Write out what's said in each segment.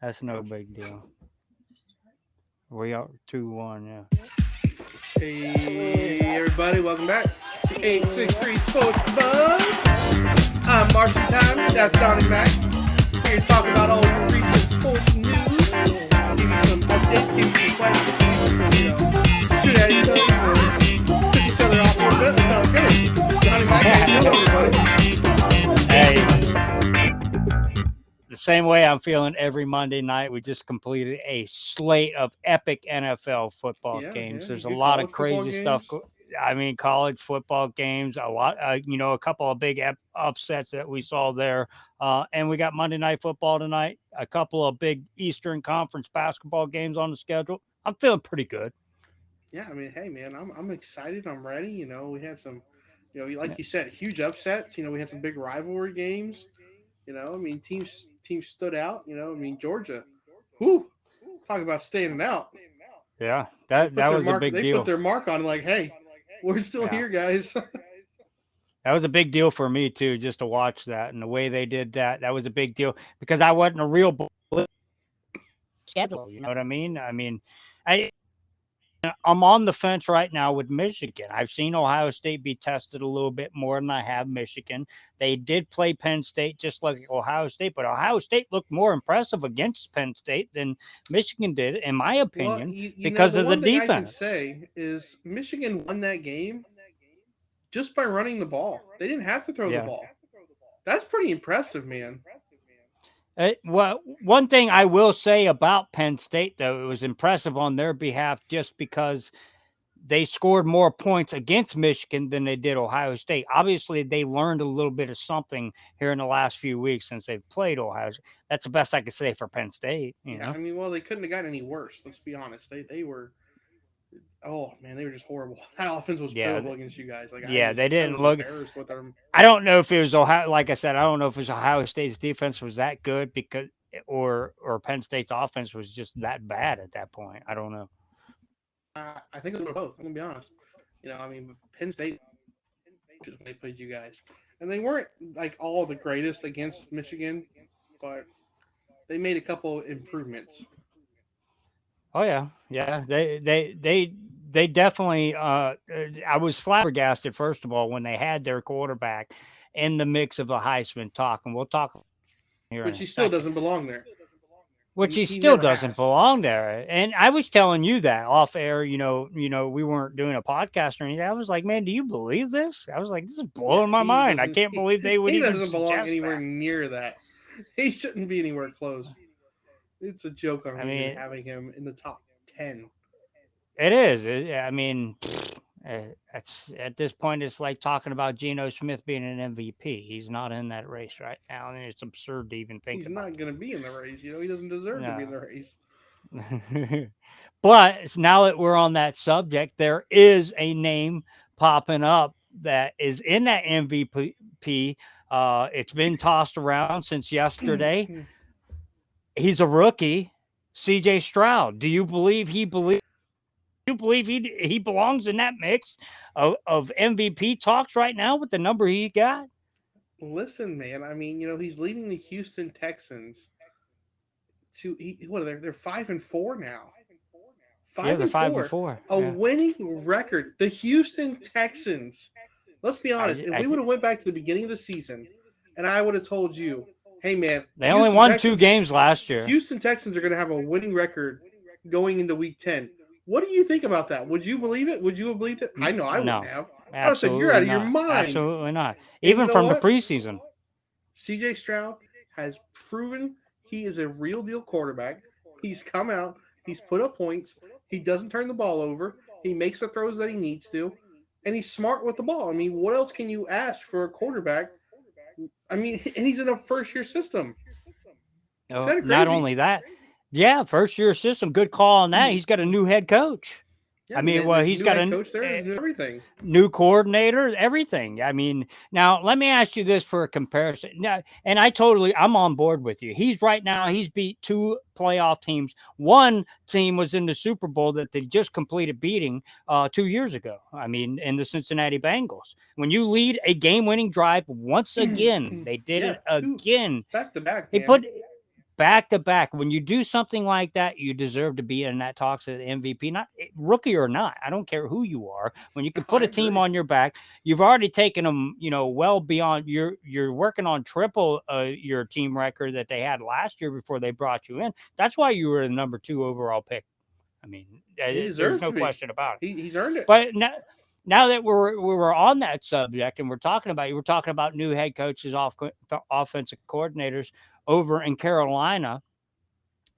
That's no big deal. We are 2-1. Yeah. Hey, everybody, welcome back to 863 Sports Buzz. I'm Marshentime, that's Donnie Mac. Here to talk about all your recent sports news. Give you some updates, give you some questions, give you some, shoot at each other, piss each other off a little bit. That's how it goes. Donnie Mac, how you doing, Hey, everybody? the same way I'm feeling every Monday night. We just completed a slate of epic NFL football Yeah, games. There's a good lot of college football crazy stuff. games. I mean, college football games, a lot, a couple of big upsets that we saw there. And we got Monday Night Football tonight, a couple of big Eastern Conference basketball games on the schedule. I'm feeling pretty good. Yeah, I mean, hey, man, I'm excited. I'm ready. We had some, Yeah. like you said, huge upsets. We had some big rivalry games. I mean, teams stood out. I mean, Georgia, whoo, talk about standing out. Yeah, They that put that their was a mark. big They put deal. their mark on like, hey, we're still Yeah. here, guys. That was a big deal for me too, just to watch that and the way they did that. That was a big deal because I wasn't a real schedule. You know what I mean? I I'm on the fence right now with Michigan. I've seen Ohio State be tested a little bit more than I have Michigan. They did play Penn State just like Ohio State, but Ohio State looked more impressive against Penn State than Michigan did, in my Well, opinion, because the of the one thing I can defense. say is Michigan won that game just by running the ball. They didn't have to throw the Yeah. ball. That's pretty impressive, man. Well, one thing I will say about Penn State, though, it was impressive on their behalf just because they scored more points against Michigan than they did Ohio State. Obviously, they learned a little bit of something here in the last few weeks since they've played Ohio State. That's the best I could say for Penn State, you Yeah, know? I mean, well, they couldn't have gotten any worse. Let's be honest. They were. Oh man, they were just horrible. That offense was Yeah. pitiful against you guys. Like They I didn't was look. embarrassed with them. I don't know if it was Ohio. Like I said, I don't know if it was Ohio State's defense was that good because, or Penn State's offense was just that bad at that point. I don't know. I think it was both. I'm gonna be honest. I mean, Penn State when they played you guys, and they weren't like all the greatest against Michigan, but they made a couple improvements. Oh yeah, yeah. They definitely. I was flabbergasted first of all when they had their quarterback in the mix of the Heisman talk, and we'll talk here in Which a he still second. doesn't belong there. Which he He still never doesn't has. belong there. And I was telling you that off air. We weren't doing a podcast or anything. I was like, man, do you believe this? I was like, this is Yeah, blowing my he mind. I doesn't. can't believe they would He even doesn't belong suggest anywhere that. near that. He shouldn't be anywhere close. It's a joke on I even mean, having him in the top 10. it is. I mean, it's at this point, it's like talking about Geno Smith being an MVP. He's not in that race right now, and it's absurd to even think He's about not going to be in the race. He doesn't deserve to be in that. the race. No. But now that we're on that subject, there is a name popping up that is in that MVP. It's been tossed around since yesterday. He's a rookie, CJ Stroud. Do you believe he belongs in that mix of MVP talks right now with the number he got? Listen, man. I mean, he's leading the Houston Texans to what are they? They're 5-4 now. Yeah, Five they're and five and four, four. a Yeah, winning record. The Houston Texans. Let's be honest. If I we would have went back to the beginning of the season, and I would have told you, "Hey, man, they only won 2 games last year. Houston Texans are going to have a winning record going into Week 10." What do you think about that? Would you believe it? Would you have believed it? I know I wouldn't No, have. I'd have said you're absolutely out of your not. mind. Absolutely not. And you Even know from the what? preseason. CJ Stroud has proven he is a real deal quarterback. He's come out, he's put up points, he doesn't turn the ball over, he makes the throws that he needs to, and he's smart with the ball. I mean, what else can you ask for a quarterback? I mean, and he's in a first year system. It's Oh, kind of not crazy. only that, yeah, first year system. Good call on that. He's got a new head coach. Yeah, I I mean, mean, well, there's a he's new got head coach there, there's new everything. new coordinator, everything. I mean, now let me ask you this for a comparison. Now, and I'm on board with you. He's beat 2 playoff teams. One team was in the Super Bowl that they just completed beating 2 years ago. I mean, in the Cincinnati Bengals. When you lead a game-winning drive once again, they did Yeah, it two again. back to back, They man. put back to back. When you do something like that, you deserve to be in that talks of the MVP, not rookie or not. I don't care who you are. When you can put I a team agree. on your back, you've already taken them, well beyond. You're working on triple your team record that they had last year before they brought you in. That's why you were the number 2 overall pick. I mean, He there's deserves no to be. question about it. He's earned it. But now that we were on that subject and we're talking about new head coaches, offensive coordinators over in Carolina,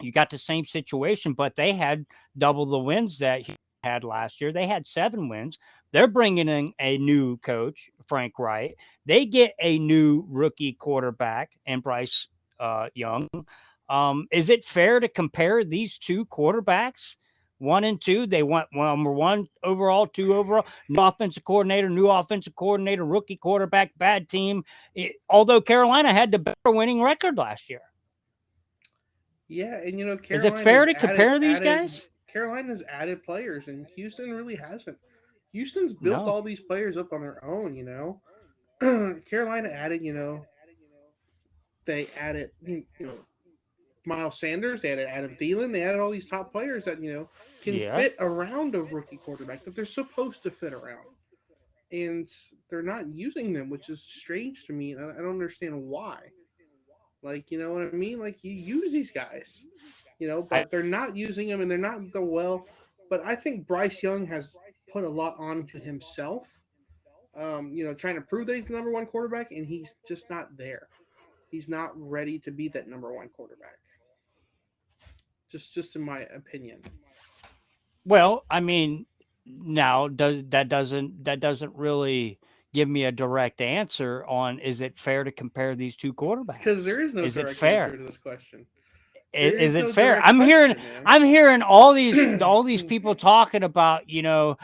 you got the same situation, but they had double the wins that he had last year. They had 7 wins. They're bringing in a new coach, Frank Wright. They get a new rookie quarterback and Bryce Young. Is it fair to compare these two quarterbacks? 1 and 2, they went number 1 overall, 2 overall. New offensive coordinator, rookie quarterback, bad team. Although Carolina had the better winning record last year. Yeah, and Is it fair Carolina's to compare these guys? Carolina's added players, and Houston really hasn't. Houston's built No. all these players up on their own. Carolina added. They added Miles Sanders. They added Adam Thielen. They added all these top players that can Yeah. fit around a rookie quarterback that they're supposed to fit around, and they're not using them, which is strange to me. And I don't understand why. Like, you know what I mean? Like, you use these guys, I but they're not using them and they're not the well. But I think Bryce Young has put a lot onto himself, trying to prove that he's the number one quarterback, and he's just not there. He's not ready to be that number one quarterback. Just in my opinion. well, I mean, now doesn't really give me a direct answer on is it fair to compare these two It's because quarterbacks? there is no Is it direct answer fair? to this question. There Is is it no fair? direct question, man. I'm hearing all these people talking about, and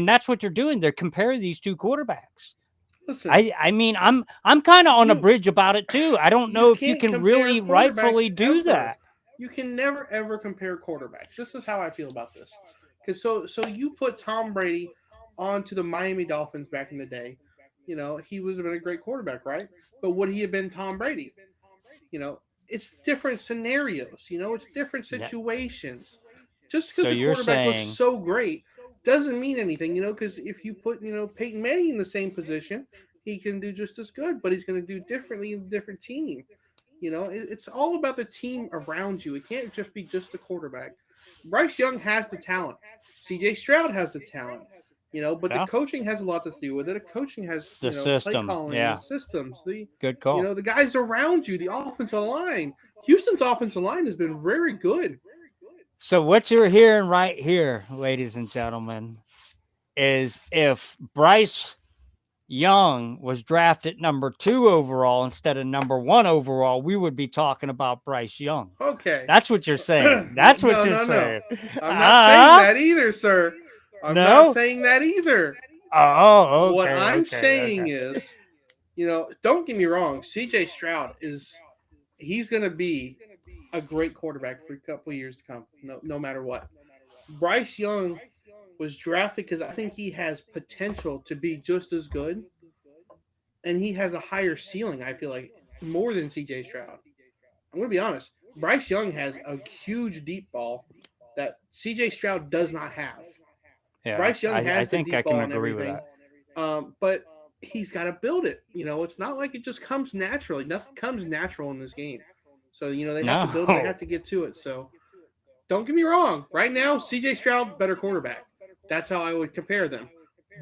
that's what you're doing. They're comparing these two quarterbacks. Listen, I mean, I'm kind of on a you bridge about it too. I don't you know if you can't can compare really quarterbacks rightfully do ever. that. You can never ever compare quarterbacks. This is how I feel about this. Because so you put Tom Brady onto the Miami Dolphins back in the day. He would have been a great quarterback, right? But would he have been Tom Brady? It's different scenarios. It's different Yeah. situations. Just So because a you're quarterback looks saying, so great doesn't mean anything. Because if you put Peyton Manning in the same position, he can do just as good, but he's going to do differently in a different team. It's all about the team around you. It can't just be just the quarterback. Bryce Young has the talent. C.J. Stroud has the talent. But the yeah, coaching has a lot to do with it. The coaching has, it's the play system. calling, the Yeah, systems, good call. the guys around you, the offensive line. Houston's offensive line has been very good. So what you're hearing right here, ladies and gentlemen, is if Bryce Young was drafted number 2 overall instead of number 1 overall, we would be talking about Bryce Young. Okay. That's what you're saying. No, That's what no, you're no. saying. I'm not saying Ah, that either, sir. I'm not no. saying that either. Oh, What okay, I'm okay, saying okay. is, don't get me wrong. C.J. Stroud he's going to be a great quarterback for a couple of years to come, no matter what. Bryce Young was drafted because I think he has potential to be just as good, and he has a higher ceiling, I feel like, more than C.J. Stroud. I'm going to be honest. Bryce Young has a huge deep ball that C.J. Stroud does not have. Yeah, Bryce Young I has the think I deep can ball and agree with everything, that. but he's got to build it. It's not like it just comes naturally. Nothing comes natural in this game. So they have to build it. They No. have to get to it. So don't get me wrong. Right now, C.J. Stroud better quarterback. That's how I would compare them.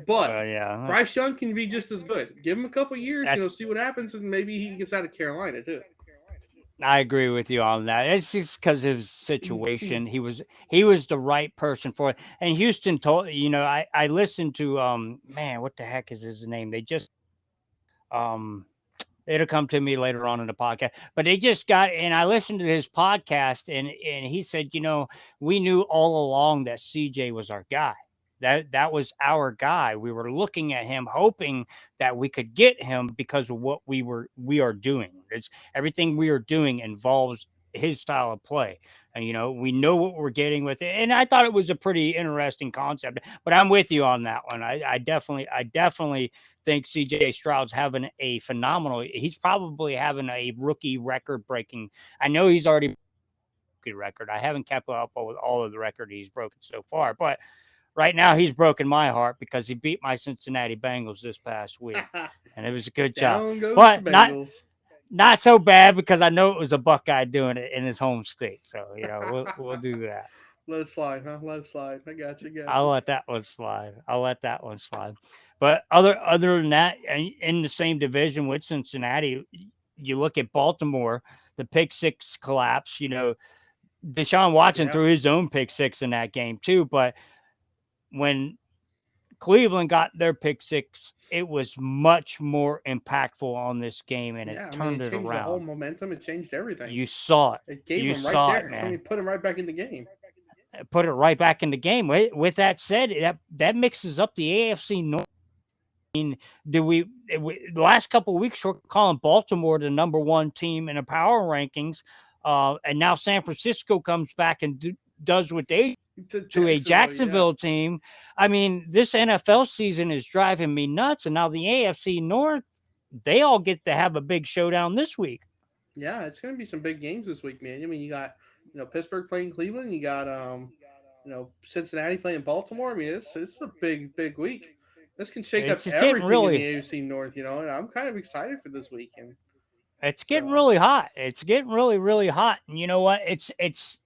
But Well, yeah, Bryce Young can be just as good. Give him a couple years, that's see what happens, and maybe he gets out of Carolina too. I agree with you on that. It's just because of his situation. He was the right person for it. And Houston told I listened to man, what the heck is his name? They just um it'll come to me later on in the podcast. But they just got and I listened to his podcast and he said, we knew all along that CJ was our guy. That was our guy. We were looking at him, hoping that we could get him because of what we are doing. It's everything we are doing involves his style of play. And we know what we're getting with it. And I thought it was a pretty interesting concept. But I'm with you on that one. I definitely think CJ Stroud's having a phenomenal. He's probably having a rookie record breaking. I know he's already rookie record. I haven't kept up with all of the record he's broken so far, but right now he's broken my heart because he beat my Cincinnati Bengals this past week, and it was a good job. Down goes the But Bengals. not so bad because I know it was a Buckeye doing it in his home state. So we'll do that. Let it slide, huh? Let it slide. I got you. Got I'll you. let that one slide. I'll let that one slide. But other than that, in the same division with Cincinnati, you look at Baltimore, the pick six collapse. Deshaun Watson Yeah. threw his own pick six in that game too. But when Cleveland got their pick six, it was much more impactful on this game, and it Yeah. I mean, turned it it changed the whole around. momentum. It changed everything. You saw it. It gave You them right saw it, there. I man. mean, put them right back in the game. Put it right back in the game. With that said, that mixes up the AFC North. Do the last couple of weeks we're calling Baltimore the number one team in the power rankings, and now San Francisco comes back and does what they To to a Jacksonville, yeah. Jacksonville team. I mean, this NFL season is driving me nuts, and now the AFC North, they all get to have a big showdown this week. Yeah, it's going to be some big games this week, man. I mean, you got Pittsburgh playing Cleveland. You got Cincinnati playing Baltimore. I mean, it's a big week. This can shake up It's just getting everything in the really AFC North, and I'm kind of excited for this weekend. it's getting So really hot. It's getting really hot. And you know what? It's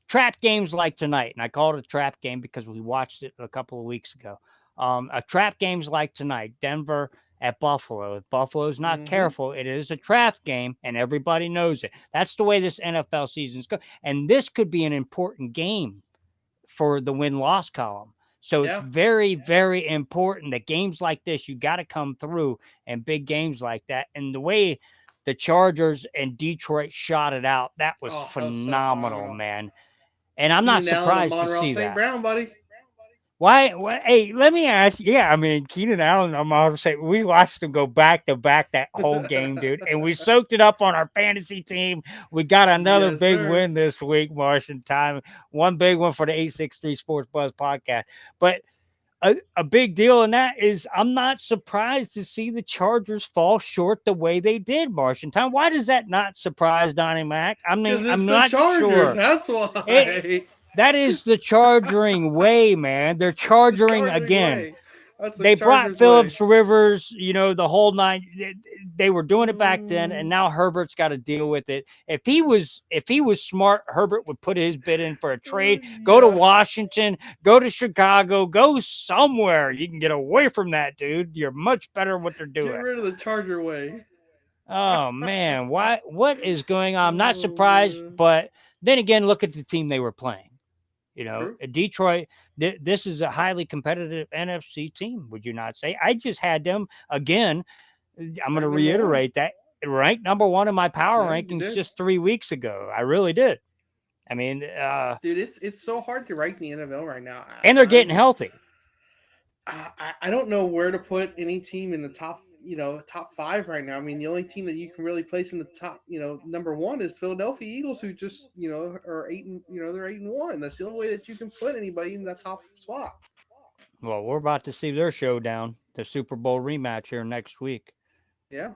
trap games like tonight, and I call it a trap game because we watched it a couple of weeks ago. A trap games like tonight, Denver at Buffalo. If Buffalo's not hmm careful, it is a trap game, and everybody knows it. That's the way this NFL season's go. And this could be an important game for the win-loss column. So it's yeah. very important that games like this, you got to come through, and big games like that. And the way the Chargers and Detroit shot it out, that was Oh, that was so phenomenal, phenomenal. man. And I'm not Keenan Allen and surprised to Monreal see St. that. Brown, buddy. Why? Hey, let me ask. Yeah, I mean, Keenan Allen, I'm all say we watched him go back to back that whole game, dude, and we soaked it up on our fantasy team. We got another Yes, big sir. win this week, Marshentime. One big one for the 863 Sports Buzz podcast. But a big deal in that is I'm not surprised to see the Chargers fall short the way they did, Marshentime. Why does that not surprise Donnie Mac? I mean, Because it's I'm the not Chargers. sure. That's It, why. that is the chargering way, man. They're It's the chargering Chargers again. way. That's the They brought Chargers way. Phillips Rivers, the whole nine. They were doing it back then, and Mm, now Herbert's got to deal with it. If he was smart, Herbert would put his bid in for a trade, go to yeah. Washington, go to Chicago, go somewhere. You can get away from that, dude. You're much better at what they're Get doing. rid of the Charger way. Oh man, what is going on? I'm not Oh surprised, man. but then again, look at the team they were playing. True. Detroit, this is a highly competitive NFC team, would you not say? I just had them again. I'm going to Rank number one. reiterate that ranked number one in my power Yeah, you rankings did. just 3 weeks ago. I really did. I mean, Dude, it's so hard to rank the NFL right now. and they're getting healthy. I don't know where to put any team in the top five right now. I mean, the only team that you can really place in the top, number one is Philadelphia Eagles, who just, are they're 8-1. That's the only way that you can put anybody in that top spot. Well, we're about to see their showdown, the Super Bowl rematch here next week. Yeah,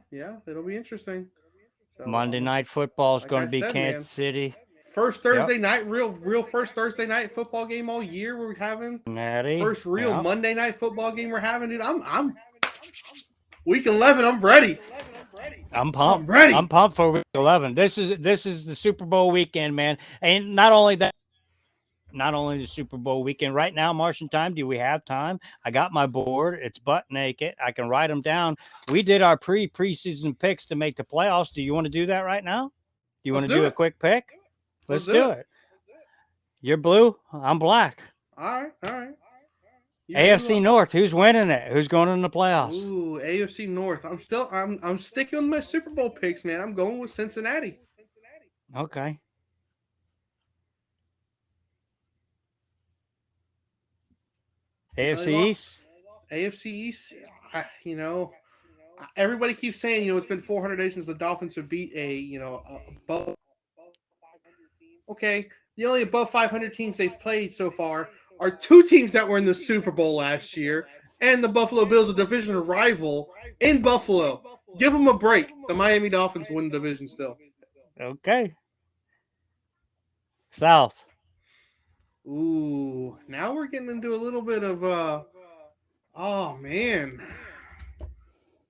it'll be interesting. So, Monday Night Football is like going I to be said, man, Kansas City. first Yep. Thursday night, real first Thursday night football game all year we're having. Natty. First real Yep. Monday night football game we're having, dude. I'm week 11. I'm ready. I'm I'm pumped. ready. I'm pumped for week 11. This is the Super Bowl weekend, man. And not only that, not only the Super Bowl weekend. Right now, Martian time. Do we have time? I got my board. It's butt naked. I can write them down. We did our preseason picks to make the playoffs. Do you want to do that right now? Do you want Let's to do do a it. quick pick? Let's Let's do do it. it. You're blue. I'm black. All right. You AFC blue. North. Who's winning it? Who's going in the playoffs? Ooh, AFC North. I'm sticking with my Super Bowl picks, man. I'm going with Cincinnati. Okay. They AFC lost East. AFC East. Everybody keeps saying, it's been 400 days since the Dolphins have beat a Okay, the only above 500 teams they've played so far are two teams that were in the Super Bowl last year, and the Buffalo Bills, a division rival in Buffalo. Give them a break. The Miami Dolphins win the division still. Okay. South. Ooh, now we're getting into a little bit of oh man.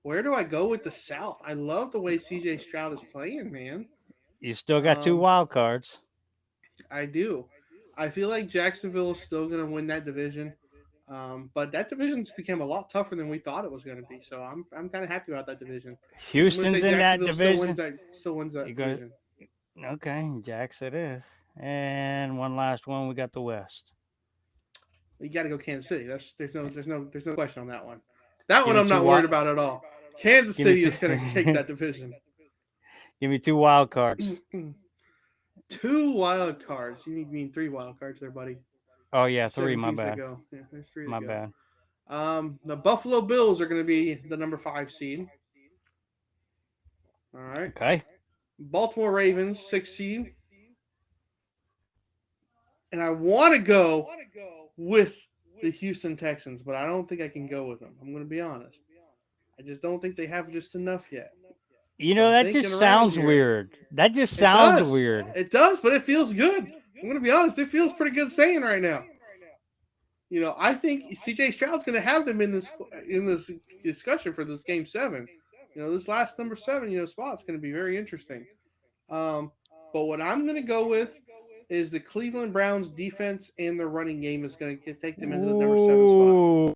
Where do I go with the South? I love the way CJ Stroud is playing, man. You still got two Um, wild cards. I do. I feel like Jacksonville is still going to win that division. But that division's become a lot tougher than we thought it was going to be. So I'm kind of happy about that division. I'm going to Houston's say in that Jacksonville division. still wins You that got division. okay, Jacks it is. And one last one, we got the West. You got to go Kansas City. There's no question on that one. That Give one me I'm two not worried about at all. Kansas give me City two is going to take that division. give me two wild cards. Two wild cards. You mean three wild cards there, buddy. Oh yeah, There's three, seven my teams to bad. go. Yeah, there's three to My go. bad. The Buffalo Bills are going to be the number 5 seed. All right. Okay. Baltimore Ravens 6 seed. And I want to go with the Houston Texans, but I don't think I can go with them. I'm going to be honest. I just don't think they have just enough yet. You So know, I'm that thinking just around sounds here. weird. That just It sounds does. weird. It does, but it feels good. I'm going to be honest. It feels pretty good saying right now. I think CJ Stroud's going to have them in this discussion for this game 7. This last number 7, spot's going to be very interesting. But what I'm going to go with is the Cleveland Browns defense and their running game is going to take them into the number 7 spot. Ooh.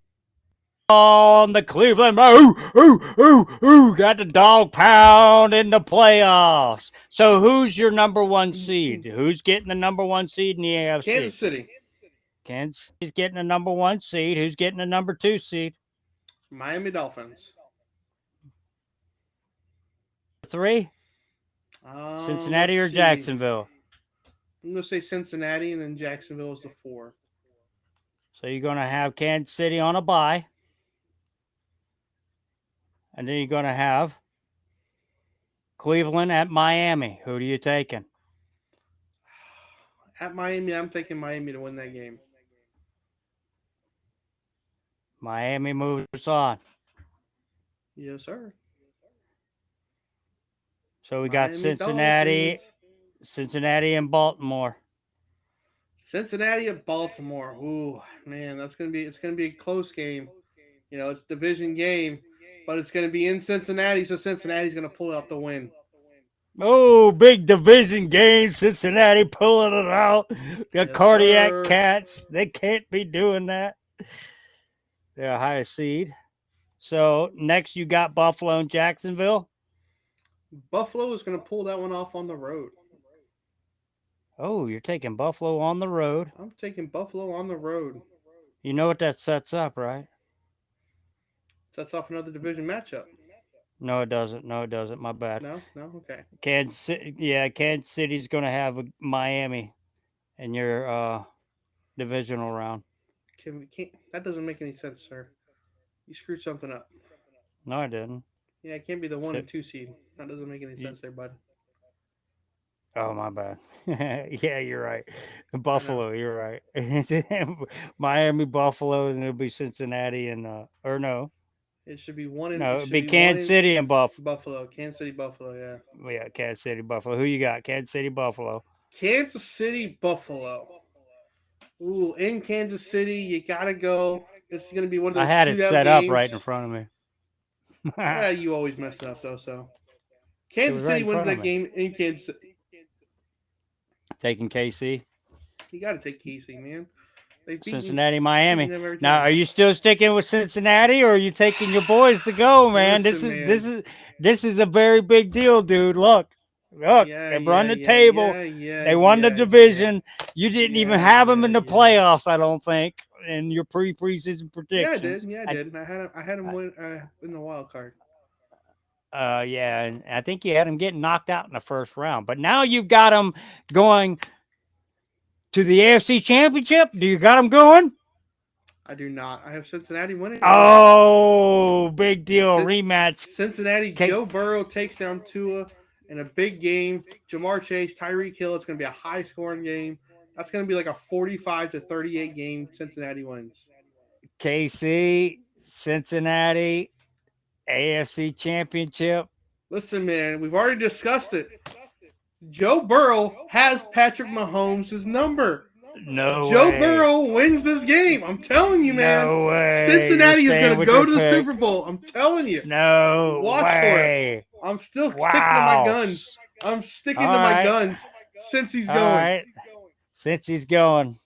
On the Cleveland, ooh, got the dog pound in the playoffs. So who's your number one seed? Who's getting the number one seed in the AFC? Kansas City. Kansas City's getting the number one seed. Who's getting the number 2 seed? Miami Dolphins. 3? Cincinnati or Jacksonville? I'm going to say Cincinnati, and then Jacksonville is the 4. So you're going to have Kansas City on a bye. And then you're going to have Cleveland at Miami. Who are you taking? At Miami, I'm taking Miami to win that game. Miami moves on. Yes, sir. So we got Miami Cincinnati, Dolphins. Cincinnati and Baltimore. Cincinnati at Baltimore. Ooh, man, it's gonna be a close game. It's a division game, but it's gonna be in Cincinnati, so Cincinnati's gonna pull out the win. Oh, big division game. Cincinnati pulling it out. The Yes, cardiac sir. cats. They can't be doing that. They're a higher seed. So next you got Buffalo and Jacksonville. Buffalo is gonna pull that one off on the road. Oh, you're taking Buffalo on the road. I'm taking Buffalo on the road. You know what that sets up, right? Sets off another division matchup. No, it doesn't. No, it doesn't. My bad. No, okay. Kansas City's going to have Miami in your divisional round. That doesn't make any sense, sir. You screwed something up. No, I didn't. Yeah, it can't be the 1 So- and 2 seed. That doesn't make any sense there, bud. Oh, my bad. Yeah, you're right. Buffalo, you're right. Miami, Buffalo, and it'll be Cincinnati and or no, It should be one in. no, It it'll should be be Kansas City and Buffalo. Buffalo, Kansas City, Buffalo. Yeah. Yeah, Kansas City, Buffalo. Who you got? Kansas City, Buffalo. Kansas City, Buffalo. Ooh, in Kansas City, you gotta go. This is gonna be one of those. I had it shootout set games. up right in front of me. Yeah, you always mess it up though. So, It Kansas was right City in wins front of that me. game in Kansas City. Taking KC. You gotta take Casey, man. They beat Cincinnati, beating Miami. them every Now, time. are you still sticking with Cincinnati, or are you taking your boys to go, man? Listen, This is a very big deal, dude. Look, Yeah, they run the yeah, table. yeah, They won the yeah, division. You didn't even Yeah, have them in yeah, the yeah. playoffs, I don't think, in your preseason Yeah, I predictions. did. Yeah, I did. I had him win in the wild card. Yeah, and I think you had them getting knocked out in the first round. But now you've got them going to the AFC Championship. Do you got them going? I do not. I have Cincinnati winning. Oh, big deal. Rematch. Cincinnati. Okay. Joe Burrow takes down Tua, in a big game. Jamar Chase, Tyreek Hill. It's going to be a high scoring game. That's going to be like a 45-38 game. Cincinnati wins. KC, Cincinnati, AFC Championship. Listen, man, we've already discussed it. Joe Burrow has Patrick Mahomes' number. No Joe way. Burrow wins this game. I'm telling you, man. No way. Cincinnati You're is going staying to with go your to the pick. Super Bowl. I'm telling you. No Watch for it. way. I'm still sticking to Wow. my guns. I'm sticking All to my right. guns since he's All going. right. Since he's going.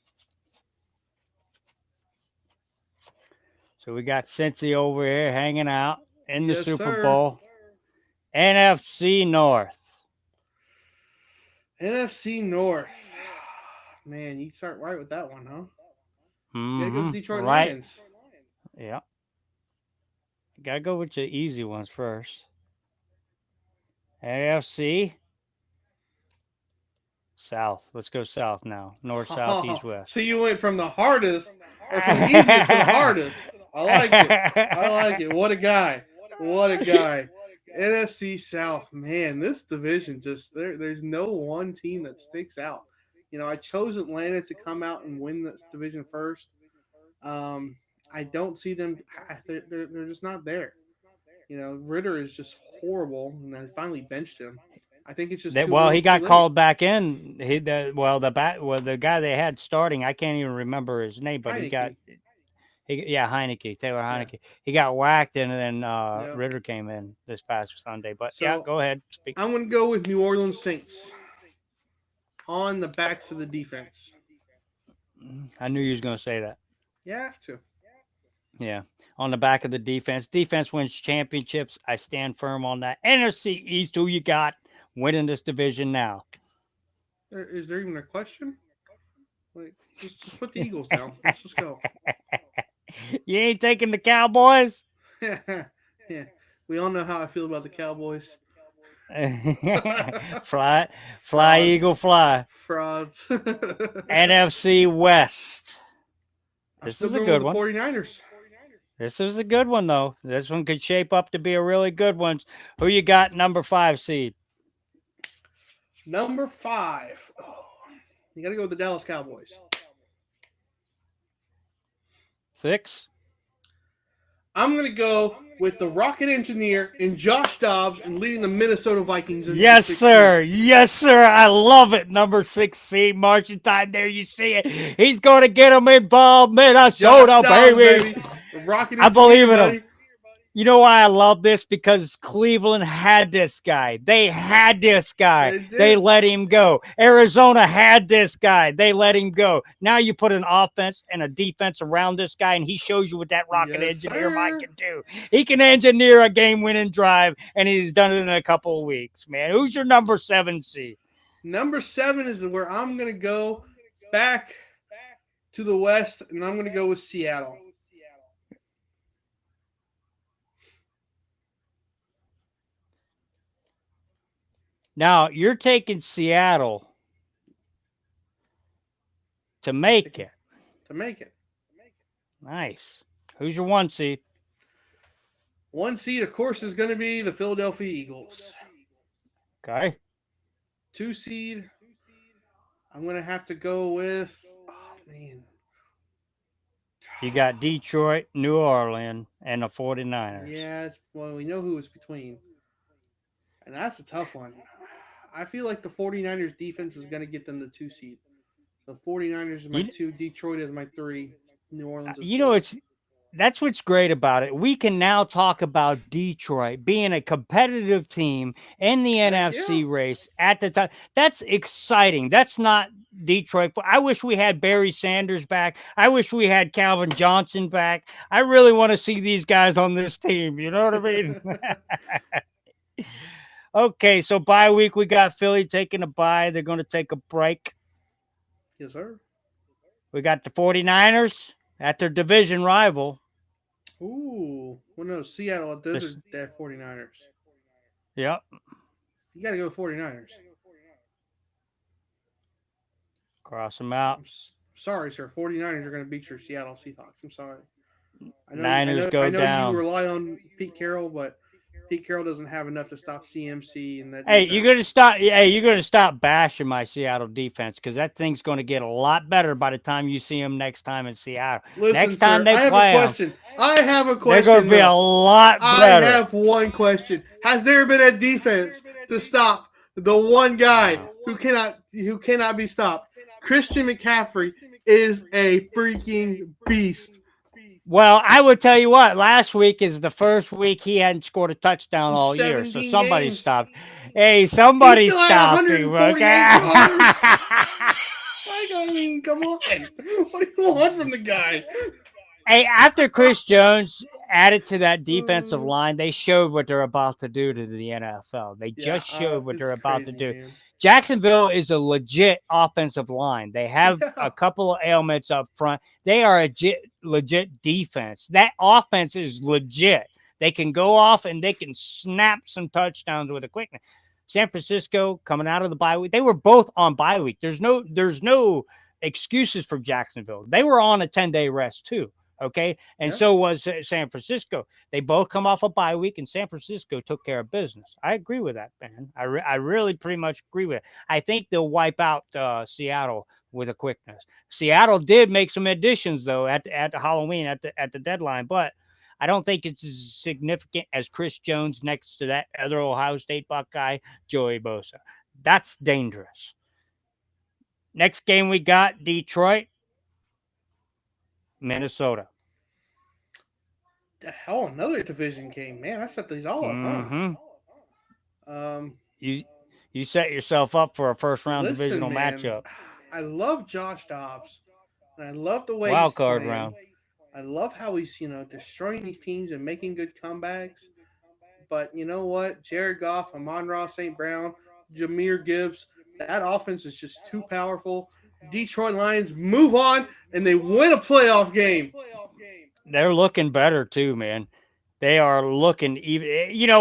So we got Cincy over here hanging out in the Yes, Super sir. Bowl. NFC North. NFC North. Man, you start right with that one, huh? You gotta go with Detroit Right. Lions. Yeah. Gotta go with the easy ones first. AFC. South. Let's go south now. North, south, east, west. So you went from the hardest, or from the easiest to the hardest. I like it. I like it. What a guy. What a guy. NFC South, man, this division there's no one team that sticks out. You know, I chose Atlanta to come out and win this division first. I don't see them. They're just not there. You know, Ritter is just horrible, and I finally benched him. I think it's just Well, he got too late. called back in. The guy they had starting, I can't even remember his name, but Heineke. Heineke, Taylor Heineke. Yeah. He got whacked, and then Yep. Ritter came in this past Sunday. But So, yeah, go ahead. Speak. I'm going to go with New Orleans Saints on the backs of the defense. I knew you was going to say that. You have to. Yeah, on the back of the defense. Defense wins championships. I stand firm on that. NFC East, who you got winning this division now? Is there even a question? Wait, just put the Eagles down. Let's just go. You ain't taking the Cowboys? Yeah. We all know how I feel about the Cowboys. Fly, Frauds. Eagle, fly. Frauds. NFC West. This is a good one. 49ers. This is a good one, though. This one could shape up to be a really good one. Who you got number 5 seed? Number 5. Oh, you got to go with the Dallas Cowboys. 6? I'm going to go with the Rocket Engineer and Josh Dobbs and leading the Minnesota Vikings. Yes, sir. Yes, sir. I love it. Number 6 seed, Marshentime. There you see it. He's going to get them involved. Minnesota, baby. Rocket I believe in buddy. him. You know why I love this? Because Cleveland had this guy. They had this guy. They let him go. Arizona had this guy. They let him go. Now you put an offense and a defense around this guy, and he shows you what that rocket engineer Mike can do. He can engineer a game-winning drive, and he's done it in a couple of weeks, man. Who's your number 7 seed? Number 7 is where I'm going to go back to the West, and I'm going to go with Seattle. Now, you're taking Seattle to make it. To make it. Nice. Who's your 1 seed? 1 seed, of course, is going to be the Philadelphia Eagles. Okay. 2 seed, I'm going to have to go with, oh, man. You got Detroit, New Orleans, and the 49ers. Yeah, well, we know who it's between. And that's a tough one. I feel like the 49ers defense is going to get them the 2 seed. So 49ers is my 2, Detroit is my 3, New Orleans is 4. That's what's great about it. We can now talk about Detroit being a competitive team in the NFC race at the time. That's exciting. That's not Detroit. I wish we had Barry Sanders back. I wish we had Calvin Johnson back. I really want to see these guys on this team. You know what I mean? Okay, so bye week, we got Philly taking a bye. They're going to take a break. Yes, sir. We got the 49ers at their division rival. Ooh. Well, no, Seattle, those are the 49ers. Yep. You got to go with 49ers. Cross them out. Sorry, sir. 49ers are going to beat your Seattle Seahawks. I'm sorry. Niners go down. You rely on Pete Carroll, but Pete Carroll doesn't have enough to stop CMC and that Hey, defense. you're gonna stop bashing my Seattle defense because that thing's gonna get a lot better by the time you see them next time in Seattle. Listen, Next time sir, they I have a play them, question. I have a they're gonna question be a though. lot I better. have one question. Has there been a defense to stop the one guy who cannot be stopped? Christian McCaffrey is a freaking beast. Well, I would tell you what, last week is the first week he hadn't scored a touchdown In all year. So 17 somebody games, stopped. Hey, he somebody still had stopped him, 148 okay? yards. Like, I mean, come on. What do you want from the guy? Hey, after Chris Jones added to that defensive line, they showed what they're about to do to the NFL. They Yeah, just showed what they're it's about to crazy, do. man. Jacksonville is a legit offensive line. They have Yeah, a couple of ailments up front. They are a legit defense. That offense is legit. They can go off and they can snap some touchdowns with a quickness. San Francisco coming out of the bye week. They were both on bye week. There's no excuses for Jacksonville. They were on a 10-day rest too. Okay. And yeah. so was San Francisco. They both come off a bye week, and San Francisco took care of business. I agree with that, man. I really pretty much agree with it. I think they'll wipe out Seattle with a quickness. Seattle did make some additions though at the Halloween at the deadline, but I don't think it's as significant as Chris Jones next to that other Ohio State Buckeye, Joey Bosa. That's dangerous. Next game we got Detroit, Minnesota. The hell, another division game, man. I set these all up, Mm-hmm. huh? You you set yourself up for a first round Listen, divisional man. matchup. I love Josh Dobbs, and I love the way he's Wild card playing. round. I love how he's destroying these teams and making good comebacks. But you know what? Jared Goff, Amon-Ra St. Brown, Jameer Gibbs, that offense is just too powerful. Detroit Lions move on and they win a playoff game. They're looking better too, man. They are looking even.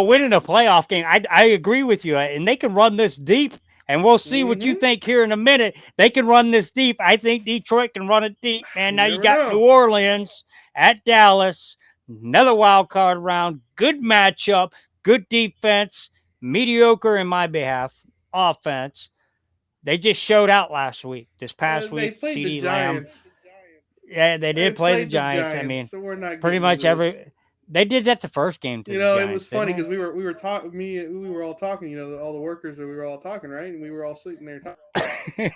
Winning a playoff game. I agree with you, and they can run this deep. And we'll see what you Mm-hmm. think here in a minute. They can run this deep. I think Detroit can run it deep, man. You Now you never got New know. Orleans at Dallas. Another wild card round. Good matchup. Good defense. Mediocre in my behalf. Offense. They just showed out last week. This past They week, played the CD Lamb. Giants. Yeah, they They did play the played the Giants. I Giants, mean, so we're not pretty getting much into this. they did that the first game to the It was Giants, funny didn't because we were talking. We were all talking. All the workers, we were all talking, right? And we were all sitting there talking.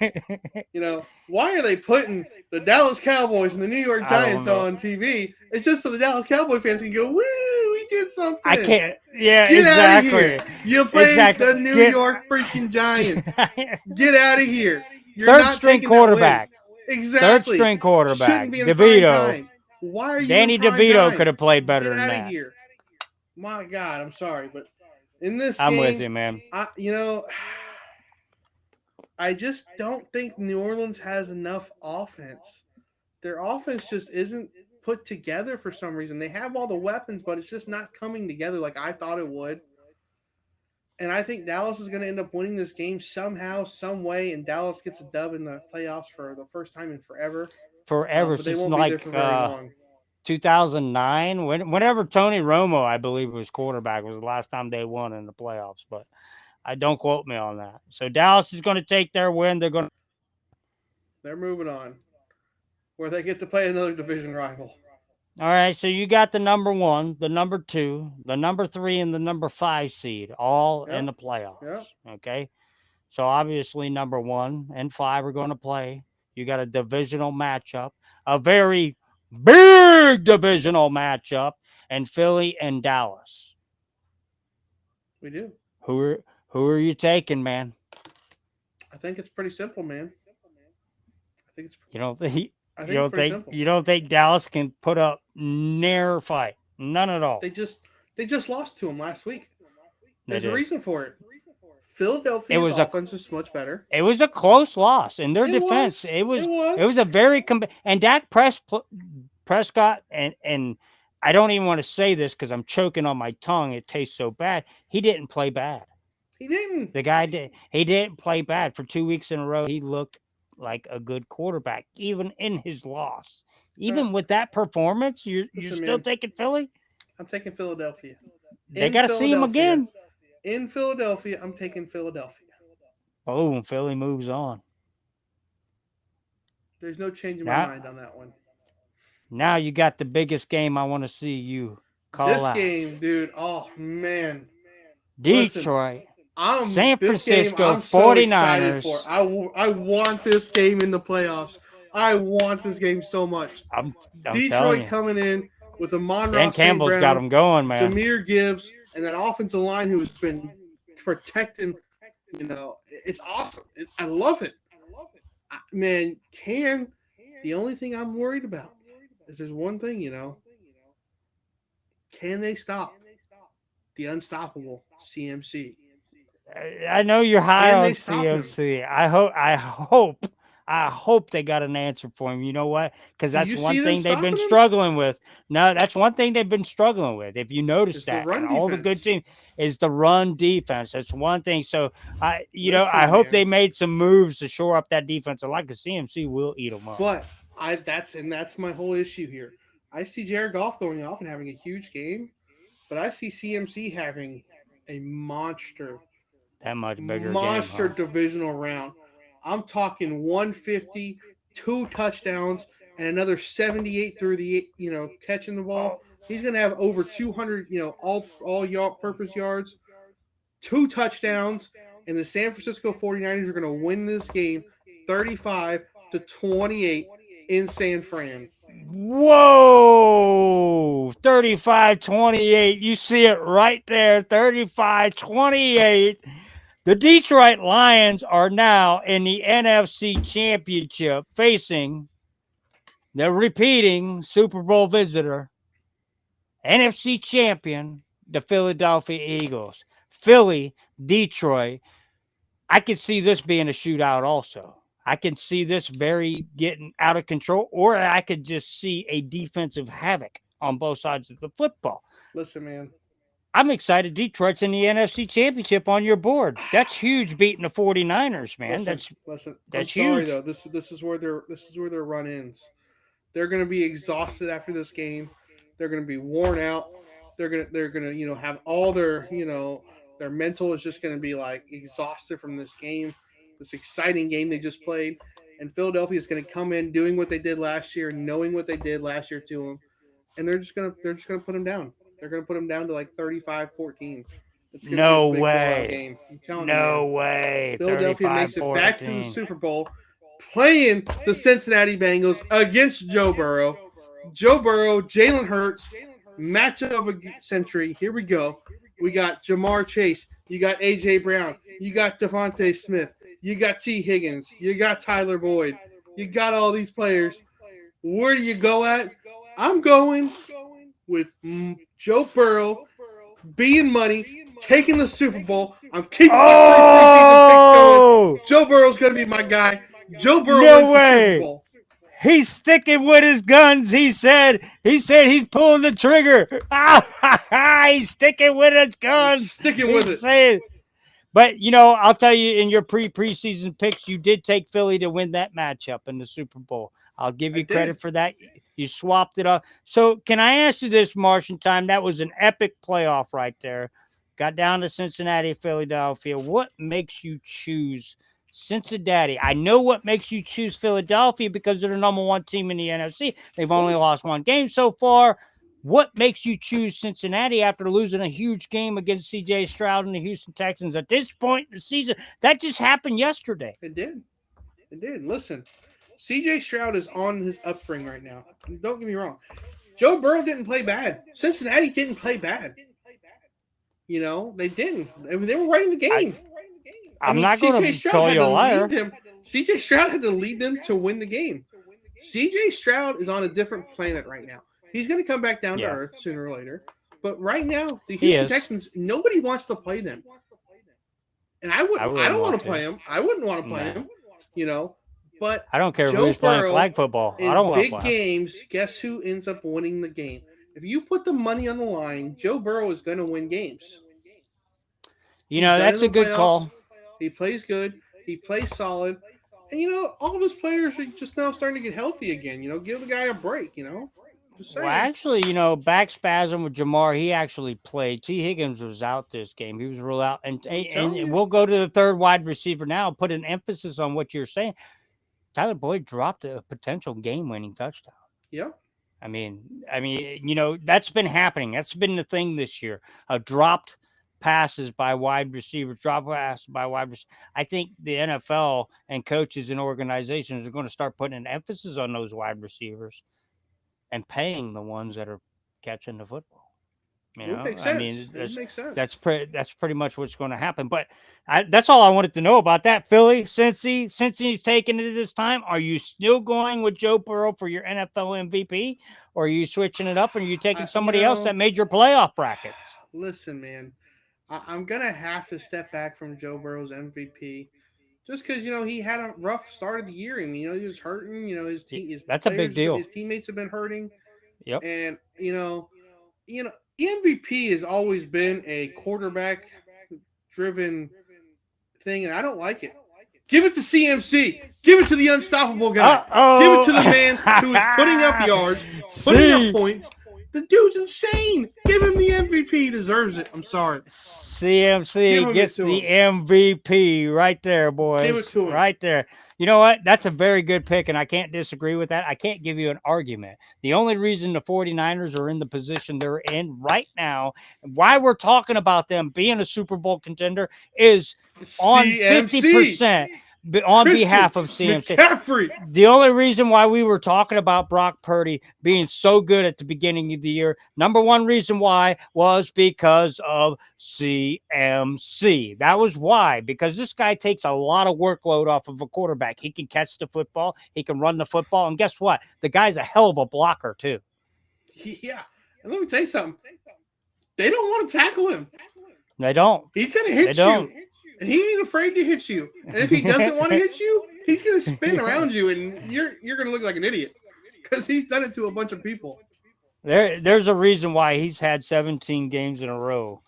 they? Why are they putting the Dallas Cowboys and the New York I don't Giants know. on TV? It's just so the Dallas Cowboy fans can go, "Woo, we did I something! can't. Yeah, Get out of here! exactly. You played Exactly. the New York freaking Giants. Get out of here! You're Third not string taking that win. quarterback. Third Exactly. string quarterback. Shouldn't be in prime DeVito. time. Why are you in Danny prime DeVito could time? have played better Get than out of that. here! My God, I'm sorry, but in this I'm with game, you, man. I just don't think New Orleans has enough offense. Their offense just isn't put together for some reason. They have all the weapons, but it's just not coming together like I thought it would. And I think Dallas is going to end up winning this game somehow, some way, and Dallas gets a dub in the playoffs for the first time in forever. Forever But they since won't be there like for very long. 2009, whenever Tony Romo, I believe, was quarterback, was the last time they won in the playoffs. But I don't quote me on that. So Dallas is going to take their win. They're going to. They're moving on, where they get to play another division rival. All right, so you got the number 1, the number 2, the number 3, and the number 5 seed all in Yep. the playoffs. Yep. Okay, so obviously number 1 and 5 are going to play. You got a divisional matchup, a very big divisional matchup, and Philly and Dallas. We do. Who are you taking, man? I think it's pretty simple, man. I think it's. You don't think I think it's pretty simple. you don't think Dallas can put up near fight? None at all. They just lost to them last week. They There's a did. reason for it. Philadelphia's offense is much better. It was a close loss in their It defense. was. It was It it was a very and Dak Prescott and I don't even want to say this because I'm choking on my tongue. It tastes so bad. He didn't play bad. He didn't. The guy did. He didn't play bad for 2 weeks in a row. He looked like a good quarterback, even in his loss. Even with that performance, you're Listen, still man. taking Philly. I'm taking Philadelphia. They in got to see him Philadelphia. again. In Philadelphia, I'm taking Philadelphia. Boom, Philly moves on. There's no change in my Now, mind on that one. now you got the biggest game I want to see you call This out. game, dude. Oh man, listen. Detroit, I'm San this game. Francisco I'm so excited for. 49ers. I want this game in the playoffs. I want this game so much. I'm telling Detroit you. coming in with Dan Amon-Ra St. Campbell's got Brown, them going, man. Jameer Gibbs, and that offensive line who's been protecting. It's awesome. I love it. Man, the only thing I'm worried about is there's one thing, can they stop the unstoppable CMC? I know you're high Can on they stop him? CMC. I hope they got an answer for him. You know what? Because Do that's you one see them thing they've been stopping him? struggling with. No, that's one thing they've been struggling with. If you notice It's the that, and run all the good defense. team is the run defense. That's one thing. So I Listen, hope man. they made some moves to shore up that defense. Like the CMC will eat them up. But that's my whole issue here. I see Jared Goff going off and having a huge game, but I see CMC having a monster That much bigger monster game, huh? divisional round. I'm talking 150, 2 touchdowns, and another 78 through the catching the ball. Oh, He's gonna have over 200, all yard purpose yards, 2 touchdowns, and the San Francisco 49ers are gonna win this game 35-28 in San Fran. Whoa! 35-28. You see it right there. 35-28. The Detroit Lions are now in the NFC Championship facing the repeating Super Bowl visitor, NFC champion, the Philadelphia Eagles. Philly, Detroit. I could see this being a shootout also. I can see this very getting out of control, or I could just see a defensive havoc on both sides of the football. Listen, man. I'm excited. Detroit's in the NFC Championship on your board. That's huge, beating the 49ers, man. Listen. I'm That's sorry huge. though. This is where their run ends. They're going to be exhausted after this game. They're going to be worn out. They're going to have all their mental is just going to be like exhausted from this game, this exciting game they just played. And Philadelphia is going to come in doing what they did last year, knowing what they did last year to them, and they're just gonna put them down. They're going to put them down to like 35-14. It's going to be a No big blowout way. game. I'm telling you, No man. way. Philadelphia makes it back to the 35-14. Super Bowl, playing the Cincinnati Bengals against Joe Burrow. Joe Burrow, Jalen Hurts, matchup of a century. Here we go. We got Jamar Chase. You got A.J. Brown. You got Devontae Smith. You got T. Higgins. You got Tyler Boyd. You got all these players. Where do you go at? I'm going with Joe Burrow being money, taking the Super Bowl. I'm keeping my preseason picks going. Joe Burrow's going to be my guy. Joe Burrow wins the Super Bowl. He's sticking with his guns. He said he's pulling the trigger. He's sticking with his guns. Sticking with it. Saying, but I'll tell you, in your preseason picks, you did take Philly to win that matchup in the Super Bowl. I'll give you credit for that. You swapped it up. So can I ask you this, Marshentime? That was an epic playoff right there. Got down to Cincinnati, Philadelphia. What makes you choose Cincinnati? I know what makes you choose Philadelphia because they're the number one team in the NFC. They've only lost one game so far. What makes you choose Cincinnati after losing a huge game against C.J. Stroud and the Houston Texans at this point in the season? That just happened yesterday. It did. Listen, C.J. Stroud is on his upbring right now. Don't get me wrong. Joe Burrow didn't play bad. Cincinnati didn't play bad. They didn't. I mean, they were right in the game. I'm not going to call you a liar. C.J. Stroud had to lead them to win the game. C.J. Stroud is on a different planet right now. He's going to come back down to earth sooner or later. But right now, the Houston Texans, nobody wants to play them. And I don't want to play them. I wouldn't want to play them, But I don't care who's playing flag football. I don't want to play. Big games, guess who ends up winning the game? If you put the money on the line, Joe Burrow is going to win games. That's a good call. He plays good. He plays solid. And, all of his players are just now starting to get healthy again. Give the guy a break, Just Well, saying. actually, back spasm with Jamar, he actually played. T. Higgins was out this game. He was ruled out. And, I'm telling and you. we'll go to the third wide receiver now, put an emphasis on what you're saying. Tyler Boyd dropped a potential game-winning touchdown. Yep. That's been happening. That's been the thing this year. Dropped passes by wide receivers, drop passes by wide receivers. I think the NFL and coaches and organizations are going to start putting an emphasis on those wide receivers and paying the ones that are catching the football. It would make sense. It would make sense. That's pretty much what's going to happen. But that's all I wanted to know about that. Philly, since he's taken it this time, are you still going with Joe Burrow for your NFL MVP, or are you switching it up and are you taking I, somebody else that made your playoff brackets? listen, man. I'm gonna have to step back from Joe Burrow's MVP just because he had a rough start of the year. I mean, he was hurting. His team, his That's a big players, deal. his teammates have been hurting, Yep. and the MVP has always been a quarterback driven thing, and I don't like it. Give it to CMC. Give it to the unstoppable guy. Give it to the man who is putting up yards, putting up points. The dude's insane. Give him the MVP. He deserves it. I'm sorry. CMC gets the MVP right there, boys. Give it to him. Right there. You know what? That's a very good pick, and I can't disagree with that. I can't give you an argument. The only reason the 49ers are in the position they're in right now, why we're talking about them being a Super Bowl contender, is on CMC. 50% on Christian behalf of CMC. McCaffrey. The only reason why we were talking about Brock Purdy being so good at the beginning of the year, number one reason why was because of CMC. That was why, because this guy takes a lot of workload off of a quarterback. He can catch the football, he can run the football, and guess what? The guy's a hell of a blocker, too. Yeah. And let me tell you something. They don't want to tackle him. They don't. He's going to hit you. And he ain't afraid to hit you. And if he doesn't want to hit you, he's going to spin around you, and you're going to look like an idiot because he's done it to a bunch of people. There's a reason why he's had 17 games in a row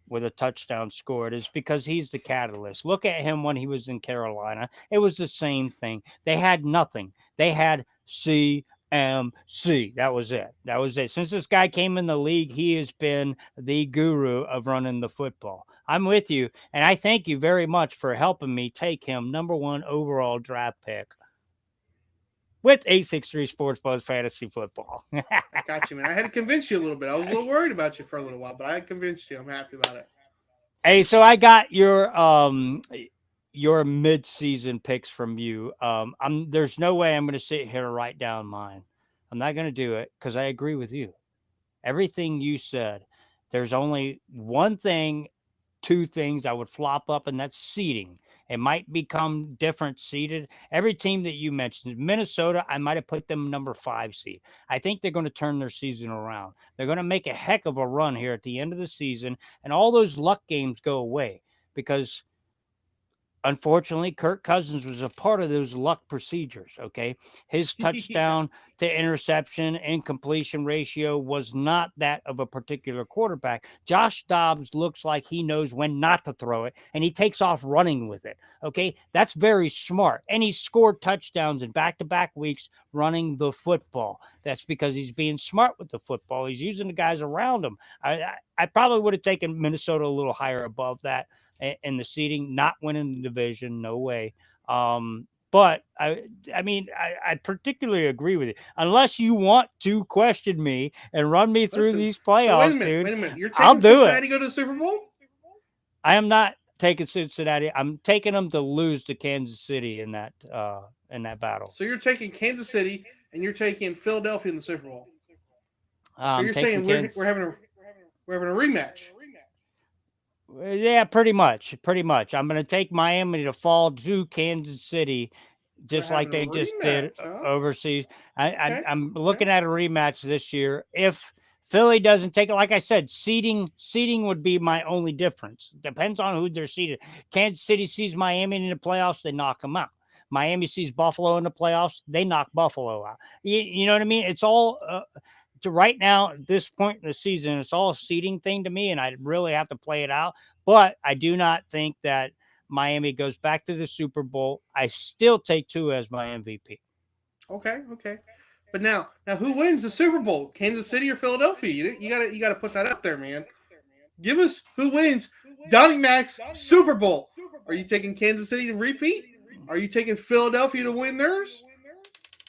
with a touchdown scored. Is because he's the catalyst. Look at him when he was in Carolina. It was the same thing. They had nothing. They had CMC. That was it. That was it. Since this guy came in the league, he has been the guru of running the football. I'm with you, and I thank you very much for helping me take him #1 overall draft pick with 863 Sports Buzz Fantasy Football. I got you, man. I had to convince you a little bit. I was a little worried about you for a little while, but I convinced you. I'm happy about it. Hey, so I got your mid-season picks from you. There's no way I'm going to sit here and write down mine. I'm not going to do it because I agree with you. Everything you said. There's only one thing, two things I would flop up, and that's seeding. It might become different seeded. Every team that you mentioned, Minnesota, I might have put them number 5 seed. I think they're going to turn their season around. They're going to make a heck of a run here at the end of the season, and all those luck games go away because unfortunately, Kirk Cousins was a part of those luck procedures, okay? His touchdown to interception and completion ratio was not that of a particular quarterback. Josh Dobbs looks like he knows when not to throw it, and he takes off running with it, okay? That's very smart. And he scored touchdowns in back-to-back weeks running the football. That's because he's being smart with the football. He's using the guys around him. I probably would have taken Minnesota a little higher above that in the seeding, not winning the division, no way. But I particularly agree with you. Unless you want to question me and run me through these playoffs, so dude. Wait a minute. You're taking I'll do Cincinnati it. to go to the Super Bowl? I am not taking Cincinnati. I'm taking them to lose to Kansas City in that battle. So you're taking Kansas City and you're taking Philadelphia in the Super Bowl. So you're saying we're having a rematch. Yeah, pretty much. I'm going to take Miami to fall to Kansas City, just like they just did overseas. I'm looking at a rematch this year. If Philly doesn't take it, like I said, seeding would be my only difference. Depends on who they're seeded. Kansas City sees Miami in the playoffs, they knock them out. Miami sees Buffalo in the playoffs, they knock Buffalo out. You know what I mean? It's all to right now at this point in the season, it's all a seeding thing to me, and I really have to play it out. But I do not think that Miami goes back to the Super Bowl. I still take Tua as my MVP. Okay. But now who wins the Super Bowl? Kansas City or Philadelphia? You gotta put that out there, man. Give us who wins Donnie Mac's Super Bowl. Are you taking Kansas City to repeat? Are you taking Philadelphia to win theirs?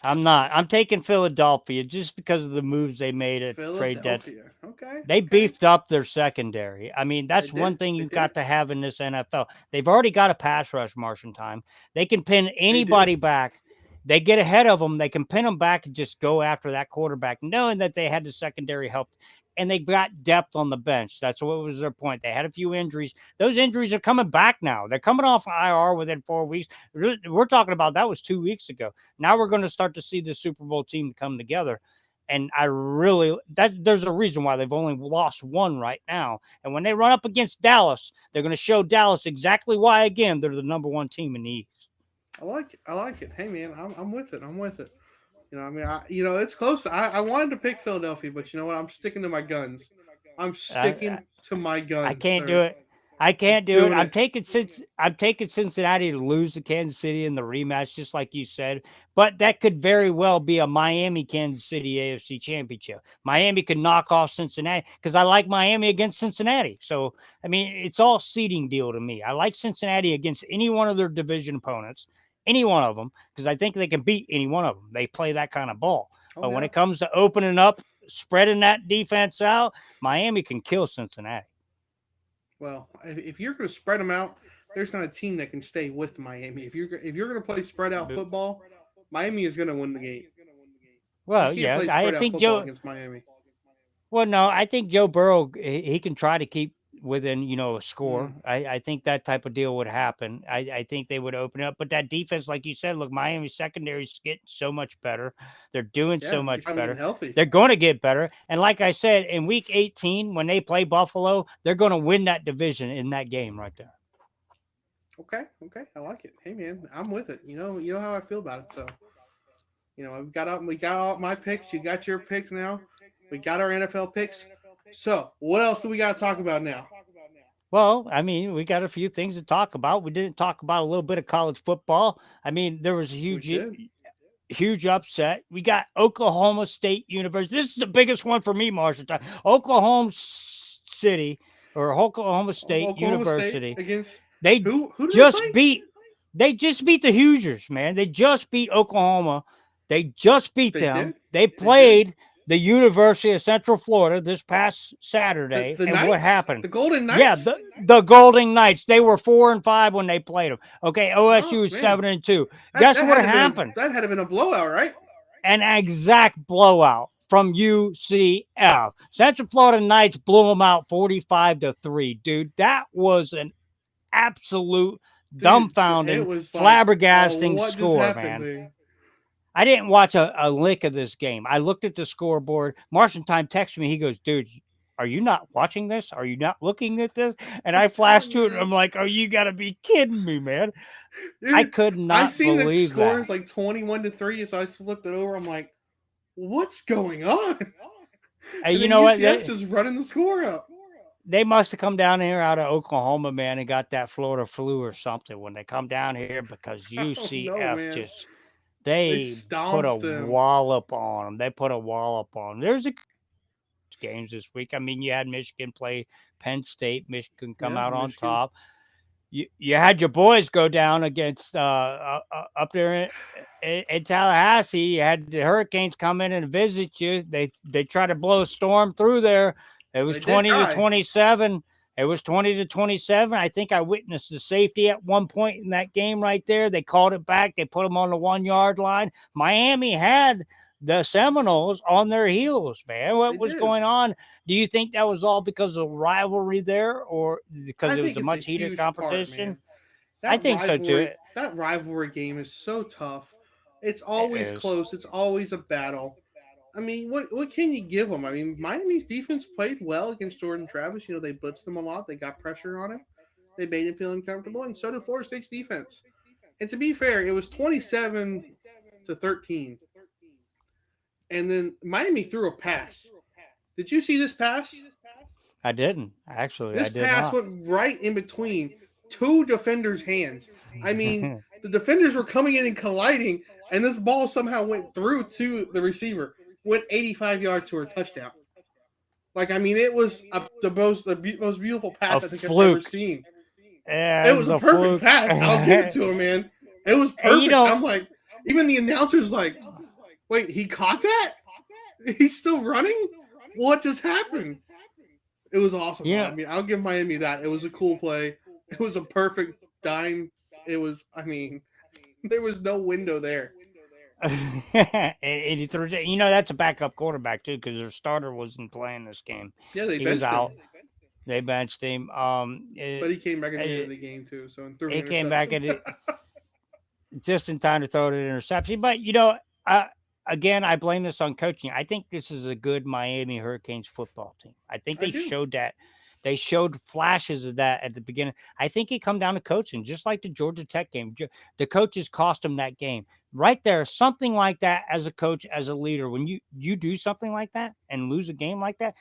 I'm not. I'm taking Philadelphia just because of the moves they made at trade deadline. Philadelphia. Okay, They okay. beefed up their secondary. I mean, They that's did. one thing They you've did. got to have in this NFL. They've already got a pass rush, Marshentime. They can pin They do. anybody back. They get ahead of them. They can pin them back and just go after that quarterback, knowing that they had the secondary help and they got depth on the bench. That's what was their point. They had a few injuries. Those injuries are coming back now. They're coming off IR within 4 weeks. We're talking about that was 2 weeks ago. Now we're going to start to see the Super Bowl team come together. And I really that there's a reason why they've only lost one right now. And when they run up against Dallas, they're going to show Dallas exactly why. Again, they're the number one team in the East. I like it. I like it. Hey man, I'm with it. I'm with it. It's close. I wanted to pick Philadelphia, but you know what? I'm sticking to my guns. I'm I, sticking to my I guns, can't do sir. it. I I'm can't do it. doing it. I'm taking Cincinnati to lose to Kansas City in the rematch, just like you said. But that could very well be a Miami Kansas City AFC championship. Miami could knock off Cincinnati because I like Miami against Cincinnati. So I mean, it's all seeding deal to me. I like Cincinnati against any one of their division opponents, any one of them, because I think they can beat any one of them. They play that kind of ball. Oh But when yeah. it comes to opening up, spreading that defense out, Miami can kill Cincinnati. Well, if you're going to spread them out, there's not a team that can stay with Miami. If you're going to play spread out football, Miami is going to win the game. You Well, can't yeah, play I spread out think football Joe. against Miami. Well, no, I think Joe Burrow he can try to keep within a score. Mm, I think that type of deal would happen. I think they would open up, but that defense, like you said, look, Miami secondary is getting so much better. They're doing yeah, so you're much finally getting better. healthy. They're going to get better. And like I said, in Week 18, when they play Buffalo, they're going to win that division in that game right there. Okay, okay, I like it. Hey man, I'm with it. You know how I feel about it. So we got out my picks. You got your picks now. We got our NFL picks. So what else do we got to talk about now? Well, I mean, we got a few things to talk about. We didn't talk about a little bit of college football. I mean, there was a We did. huge upset. We got Oklahoma State University. This is the biggest one for me, Marshall. Oklahoma City or Oklahoma State Oklahoma State University. against They who did they just play? beat they just beat the Hoosiers, man. They just beat Oklahoma. They just beat They them. did. They They did. played the University of Central Florida this past The Saturday. the And what Knights, happened? the Golden Yeah, Knights. the Golden Knights. They were 4-5 when they played them. Okay, Oh OSU is man, 7-2. that Guess that what had to been happened? that had to been a blowout, right? An exact blowout from UCF. Central Florida Knights blew them out 45-3, dude. That was an absolute Dude, it dumbfounding, was like, oh, flabbergasting what just score, happened, man. dude? I didn't watch a lick of this game. I looked at the scoreboard. Marshentime texted me. He goes, dude, are you not watching this? Are you not looking at this? And I'm I telling flashed you, to it. And man. I'm like, oh, you got to be kidding me, man. I Dude, could I not seen the believe scores that. like 21-3, so I flipped it over. I'm like, what's going on? And And you then know what? UCF just running the score up. They must have come down here out of Oklahoma, man, and got that Florida flu or something when they come down here because I don't know, UCF man. just They they put a stomped them. wallop on them. They put a wallop on them. There's a games this week. I mean, you had Michigan play Penn State. Michigan come Yeah, out on Michigan. top. You had your boys go down against up there in Tallahassee. You had the Hurricanes come in and visit you. They tried to blow a storm through there. It was They did 20 to try. 27. It was 20 to 27. I think I witnessed the safety at one point in that game right there. They called it back. They put them on the 1 yard line. Miami had the Seminoles on their heels, man. They What was did. going on? Do you think that was all because of rivalry there or because I it was think a it's a much heated huge part, competition? man. I That think so too. rivalry, that rivalry game is so tough. It's It always is. close. It's always a battle. I mean, what can you give them? I mean, Miami's defense played well against Jordan Travis. They blitzed him a lot. They got pressure on him. They made him feel uncomfortable, and so did Florida State's defense. And to be fair, it was 27-13, and then Miami threw a pass. Did you see this pass? I didn't. Actually, I This did pass not. went right in between two defenders' hands. I mean, the defenders were coming in and colliding. and this ball somehow went through to the receiver, went 85 yards to her touchdown. Like, I mean, it was most beautiful A pass I think I've ever fluke. seen. Yeah, It it was was a a perfect fluke. pass. I'll give it to him, man. It was And you perfect. know, I'm like, even the announcer's like, wait, he caught that? He's still running? What just happened? It was awesome, though. you I mean, I'll give Miami that. It was a cool play. It was a perfect dime. It was, I mean, there was no window there. and he threw. That's a backup quarterback too, because their starter wasn't playing this game. Yeah, they He was benched him, out. They benched him. but he came back at the end of It, the game, too, so and threw an he came back interception. at it just in time to throw an interception. But again, I blame this on coaching. I think this is a good Miami Hurricanes football team. I think I they do. showed that. They showed flashes of that at the beginning. I think it come down to coaching, just like the Georgia Tech game. The coaches cost them that game. Right there, something like that as a coach, as a leader, when you do something like that and lose a game like that,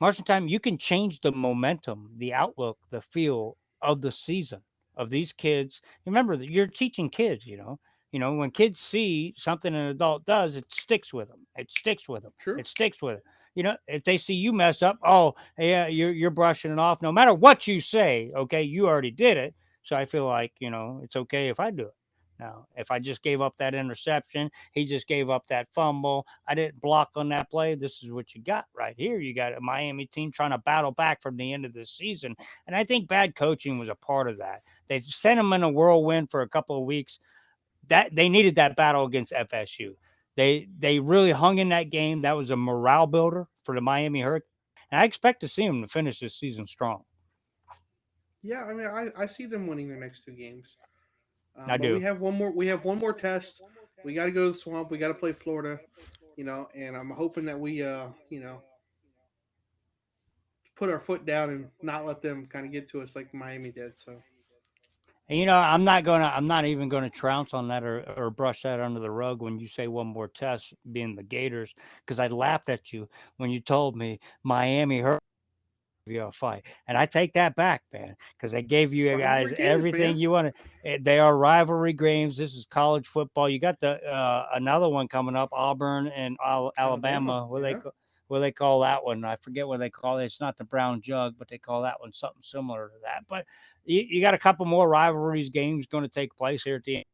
Marshentime, you can change the momentum, the outlook, the feel of the season of these kids. Remember that you're teaching kids, when kids see something an adult does, it sticks with them. It sticks with them. True. It sticks with it. If they see you mess up, oh yeah, you're brushing it off. No matter what you say, okay, you already did it. So I feel like it's okay if I do it. Now, if I just gave up that interception, he just gave up that fumble. I didn't block on that play. This is what you got right here. You got a Miami team trying to battle back from the end of the season. And I think bad coaching was a part of that. They sent them in a whirlwind for a couple of weeks. That they needed that battle against FSU. They really hung in that game. That was a morale builder for the Miami Hurricanes. And I expect to see them to finish this season strong. Yeah, I mean, I see them winning their next two games. I But we do. have one more. We have one more test. We got to go to the swamp. We got to play Florida. And I'm hoping that we, put our foot down and not let them kind of get to us like Miami did. So And I'm not even gonna trounce on that or brush that under the rug when you say one more test being the Gators, because I laughed at you when you told me Miami hurt you a fight. And I take that back, man, because they gave you guys rivalry games, everything man. you wanted. They are rivalry games. This is college football. You got the another one coming up, Auburn and Alabama, Alabama. yeah. What they call that one? I forget what they call it. It's not the brown jug, but they call that one something similar to that. But you got a couple more rivalries games going to take place here at the end.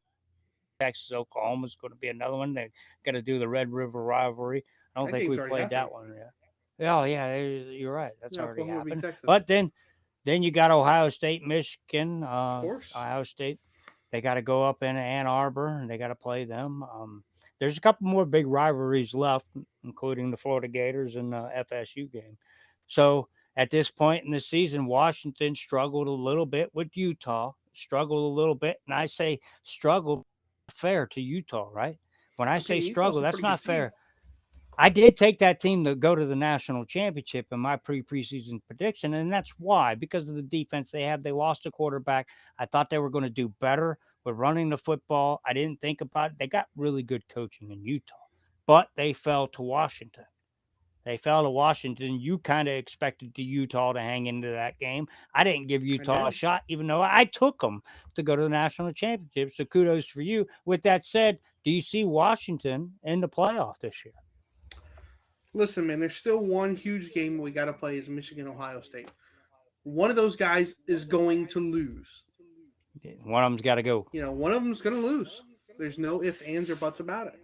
Texas, Oklahoma is going to be another one. They got to do the Red River rivalry. I don't That think game's we already played happened. that one yet. Oh yeah, you're right. That's Yeah, already Oklahoma beat happened. Texas. But then you got Ohio State, Michigan. Of course. Ohio State, they got to go up in Ann Arbor and they got to play them. There's a couple more big rivalries left, including the Florida Gators and the FSU game. So at this point in the season, Washington struggled a little bit with Utah, struggled a little bit, and I say struggled fair to Utah, right? When I Okay, say Utah's struggle, a that's pretty good not team. fair. I did take that team to go to the national championship in my preseason prediction, and that's why, because of the defense they have. They lost a quarterback. I thought they were going to do better with running the football. I didn't think about it. They got really good coaching in Utah, but they fell to Washington. They fell to Washington. You kind of expected the Utah to hang into that game. I didn't give I Utah a did. shot, even though I took them to go to the national championship. So kudos for you. With that said, do you see Washington in the playoff this year? Listen, man, there's still one huge game we got to play is Michigan Ohio State. One of those guys is going to lose. One of them's got to go. One of them's going to lose. There's no ifs, ands, or buts about it.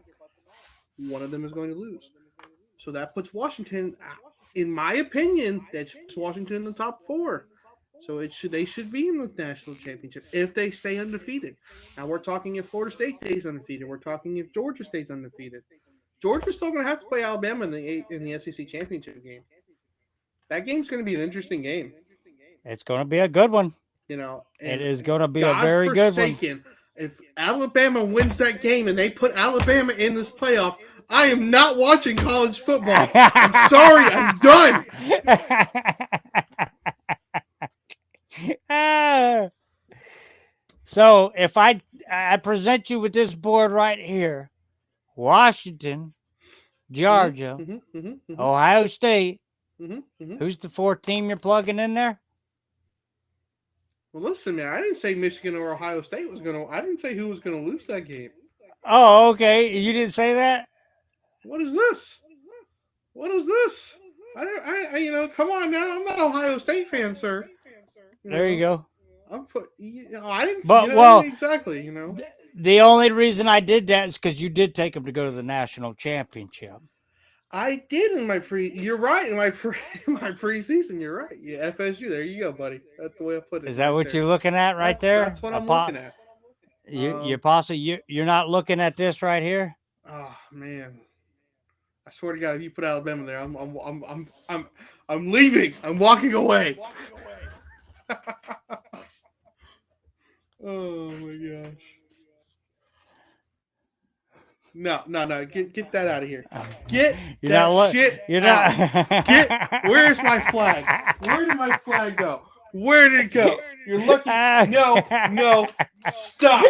One of them is going to lose. So that puts Washington, in my opinion, that puts Washington in the top four. So they should be in the national championship if they stay undefeated. Now we're talking if Florida State stays undefeated. We're talking if Georgia stays undefeated. Georgia's still going to have to play Alabama in the SEC championship game. That game's going to be an interesting game. It's going to be a good one. It And is going to be a God very good one. forsaken, if Alabama wins that game and they put Alabama in this playoff, I am not watching college football. I'm sorry, I'm done. So if I present you with this board right here, Washington, Georgia, Mm-hmm, mm-hmm, mm-hmm, Ohio State, mm-hmm, mm-hmm. who's the fourth team you're plugging in there? Well, listen, man, I didn't say Michigan or Ohio State was going to. I didn't say who was going to lose that game. Oh, okay. You didn't say that? What is this? What is this? Come on now. I'm not an Ohio State fan, sir. You There you know, go. I didn't, But well, exactly, the only reason I did that is because you did take them to go to the national championship. I did in my you're right, in my my preseason, you're right. Yeah, FSU. There you go, buddy. That's the way I put it Is that right what there. you're looking at right That's there? what I'm looking at. You possibly you're not looking at this right here. Oh man. I swear to God, if you put Alabama there, I'm leaving. I'm walking away. Oh my gosh. No. Get that out of here. Get You're that not look. shit You're out. not. Where's my flag? Where did my flag go? Where did it go? You're lucky. No. Stop.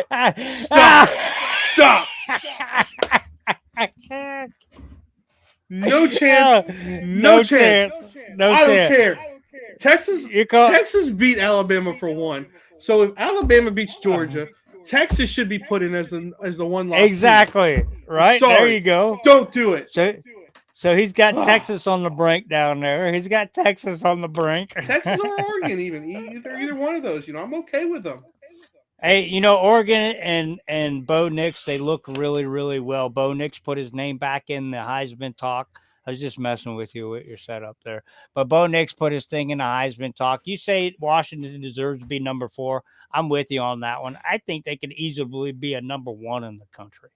No chance. No No chance. chance. No I don't chance. care. Texas You call. Texas beat Alabama for one. So if Alabama beats Georgia, Texas should be put in as the one loss. Exactly. Right. There Sorry. you go. Don't do it. So he's got Texas on the brink down there. He's got Texas on the brink. Texas or Oregon, even either one of those. I'm okay with them. Hey, Oregon and Bo Nix, they look really, really well. Bo Nix put his name back in the Heisman talk. I was just messing with you with your setup there. But Bo Nix put his thing in the Heisman talk. You say Washington deserves to be number 4. I'm with you on that one. I think they could easily be a number 1 in the country.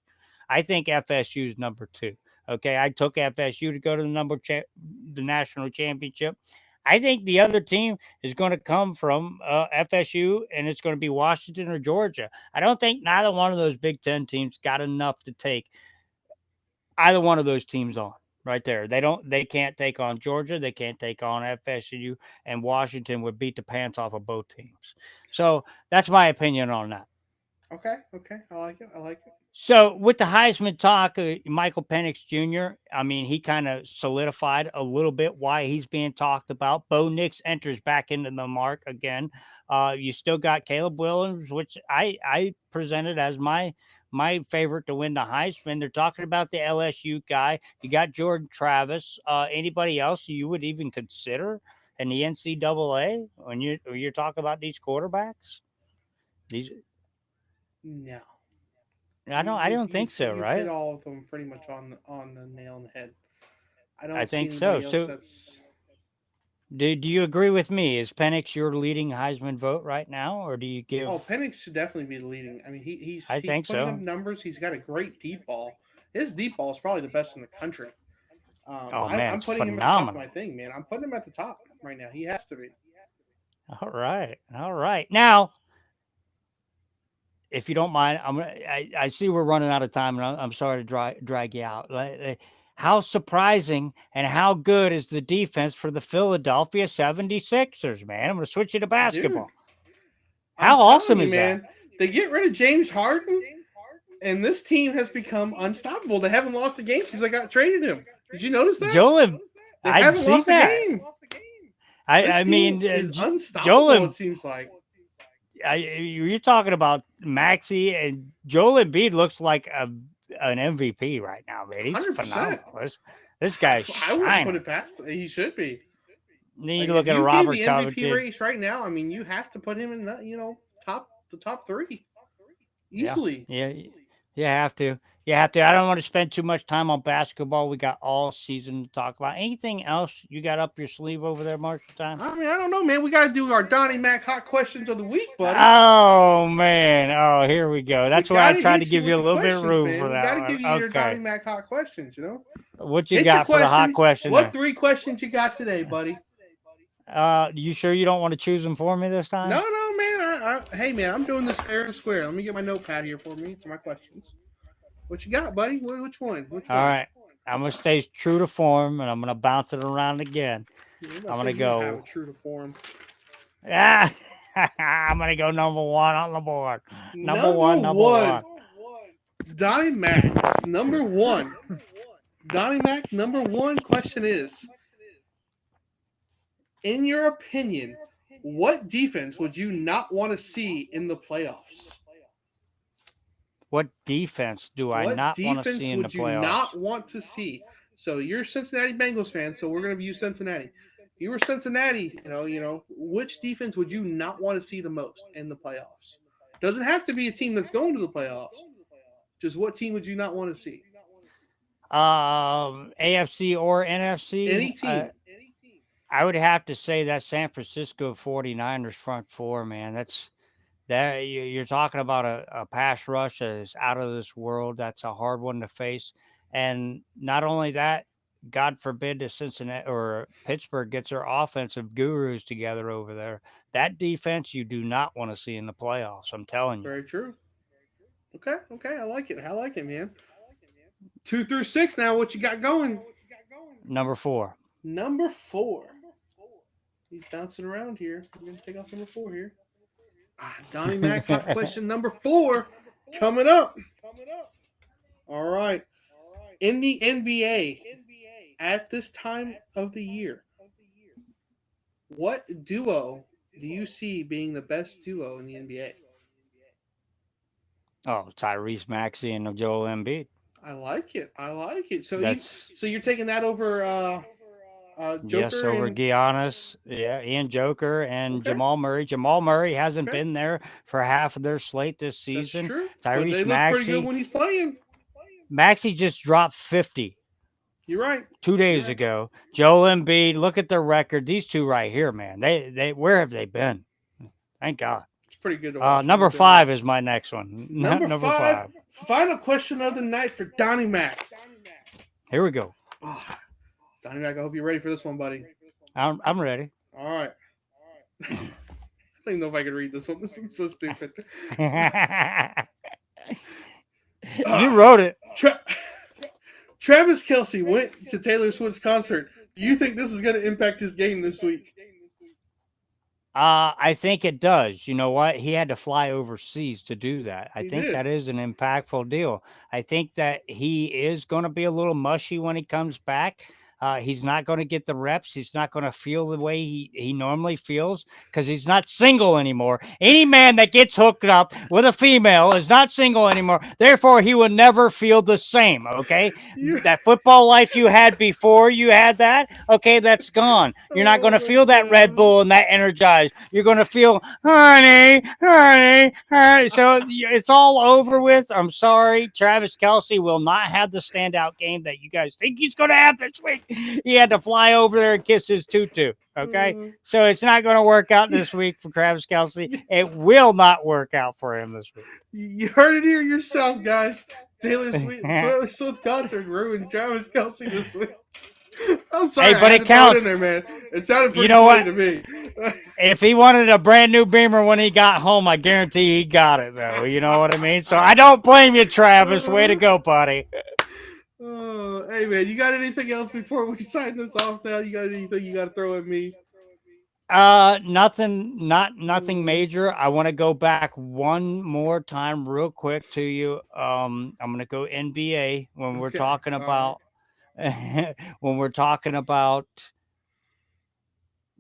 I think FSU is number 2. Okay, I took FSU to go to the national championship. I think the other team is going to come from FSU, and it's going to be Washington or Georgia. I don't think neither one of those Big Ten teams got enough to take either one of those teams on right there. They can't take on Georgia. They can't take on FSU, and Washington would beat the pants off of both teams. So that's my opinion on that. Okay. I like it. So with the Heisman talk, Michael Penix Jr., I mean, he kind of solidified a little bit why he's being talked about. Bo Nix enters back into the mark again. You still got Caleb Williams, which I presented as my favorite to win the Heisman. They're talking about the LSU guy. You got Jordan Travis. Anybody else you would even consider in the NCAA when you're talking about these quarterbacks? No. I don't think so, You've right? hit all of them pretty much on the nail on the head. I I don't see think so. anybody else So, that's. do you agree with me? Is Penix your leading Heisman vote right now, or do you give? Oh, Penix should definitely be the leading. I mean, he's I think putting so. up numbers. He's got a great deep ball. His deep ball is probably the best in the country. Oh man, I'm it's putting him at the top of phenomenal. my thing, man. I'm putting him at the top right now. He has to be. All right, all right. Now, if you don't mind, I see we're running out of time, and I'm sorry to drag you out. How surprising and how good is the defense for the Philadelphia 76ers, man? I'm going to switch you to Dude, basketball. I'm How telling awesome you, is man. that? They get rid of James Harden, and this team has become unstoppable. They haven't lost a game since they got traded him. Did you notice that? Joel, They I've haven't seen lost a that. game. I This mean, team is unstoppable. Joel, It seems like. you're talking about Maxi and Joel Embiid looks like an MVP right now, man. He's 100%. phenomenal. This guy's I wouldn't put shining. it past. He should be. Then you Like look if at you gave Robert the MVP Covington. race right now, I mean, you have to put him in the top 3 Yeah, easily. yeah, you have to. You have to. I don't want to spend too much time on basketball. We got all season to talk about. Anything else you got up your sleeve over there, Marshentime? I mean, I don't know, man. We got to do our Donnie Mac hot questions of the week, buddy. Oh man! Oh, here we go. We That's why I got to tried to hit you give with you a the little bit of questions, room man. for We that got to one. give you your Donnie Okay, Mac hot questions. what you Hit your got for the hot questions. question What there? 3 questions you got today, buddy? You sure you don't want to choose them for me this time? No, man. Hey, man, I'm doing this fair and square. Let me get my notepad here for my questions. What you got, buddy? Which one? All right. I'm gonna stay true to form, and I'm gonna bounce it around again. I'm gonna You don't have a go. true to form. Ah, I'm gonna go number 1 on the board. Number Number one. Number one, one. Donnie Mac. Number 1. Donnie Mac, number 1 question is, in your opinion, what defense would you not want to see in the playoffs? What defense do I What not want to defense see in the would you playoffs? not want to see? So you're a Cincinnati Bengals fan, so we're going to view Cincinnati. If you were Cincinnati, which defense would you not want to see the most in the playoffs? Doesn't have to be a team that's going to the playoffs. Just what team would you not want to see? AFC or NFC? Any team. I would have to say that San Francisco 49ers front four, man. You're talking about a pass rush that is out of this world. That's a hard one to face. And not only that, God forbid if Cincinnati or Pittsburgh gets their offensive gurus together over there. That defense you do not want to see in the playoffs. I'm telling you. Very true. Okay. I like it, man. 2 through 6 now. What you got going? Number 4. Number 4. He's bouncing around here. I'm going to take off number 4 here. Donnie Mac, hot question number 4 coming up. All right. In the NBA, at this time of the year, what duo do you see being the best duo in the NBA? Oh, Tyrese Maxey and Joel Embiid. I like it. So you're taking that over Joker? Yes, over Giannis. Yeah, Ian Joker and Jamal Murray. Jamal Murray hasn't been there for half of their slate this season. That's true. Tyrese they look Maxey. pretty good when he's playing. Maxey just dropped 50. You're right. 2 days ago. Joel Embiid, look at their record. These two right here, man. They where have they been? Thank God. It's pretty good to watch. Number 5 is my next one. Number 5. Final question of the night for Donnie Mac. Here we go. Oh, Donnie Mac, I hope you're ready for this one, buddy. I'm ready. All right. I don't even know if I can read this one. This one's so stupid. You wrote it. Travis Kelce went to Taylor Swift's concert. Do you think this is going to impact his game this week? I think it does. You know what? He had to fly overseas to do that. I think that is an impactful deal. I think that he is going to be a little mushy when he comes back. He's not going to get the reps. He's not going to feel the way he normally feels because he's not single anymore. Any man that gets hooked up with a female is not single anymore. Therefore, he will never feel the same, okay? That football life you had before you had that, okay, that's gone. You're not going to feel that Red Bull and that energized. You're going to feel, honey. So it's all over with. I'm sorry. Travis Kelce will not have the standout game that you guys think he's going to have this week. He had to fly over there and kiss his tutu. Okay. So it's not going to work out this week for Travis Kelce. It will not work out for him this week. You heard it here yourself, guys. Taylor Swift concert ruined Travis Kelce this week. I'm sorry. Hey, but it counts. In there, man. It sounded pretty funny to me. If he wanted a brand new Beamer when he got home, I guarantee he got it, though. You know what I mean? So I don't blame you, Travis. Way to go, buddy. Oh, hey, man, you got anything else before we sign this off now? You got anything you got to throw at me? Nothing major. I want to go back one more time real quick to you. I'm going to go NBA when we're talking about when we're talking about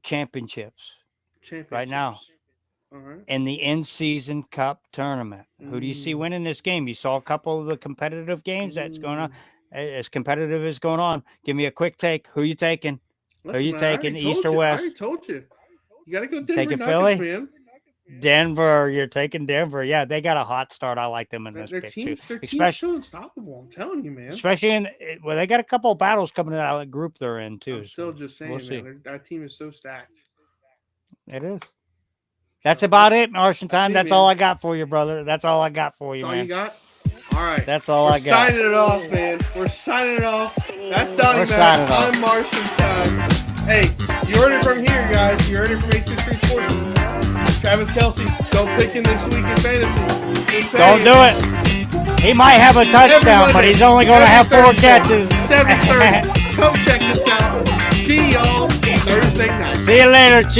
championships. Right now. All right. In the in-season cup tournament. Who do you see winning this game? You saw a couple of the competitive games that's going on. As competitive as going on. Give me a quick take. Who you taking? Listen, who you taking? East or West? I already told you. You got to go Denver Taking Nuggets, Philly? man. Denver. You're taking Denver. Yeah, they got a hot start. I like them in this pick too. Their team's so unstoppable. I'm telling you, man. Especially they got a couple of battles coming out of the group they're in too. I'm still just saying, man. That team is so stacked. It is. That's about it, Marshentime. That's all I got for you, brother. That's all I got for you, man. All you got? All right. That's all I got. We're signing it off, man. We're signing it off. That's Donnie Mac. I'm Marshentime. Hey, you heard it from here, guys. You heard it from 863 Sports. Travis Kelce, don't pick him this week in fantasy. Don't do it. He might have a touchdown, but he's only going to have 4 catches. 7:30. Come check us out. See y'all Thursday night. See you later.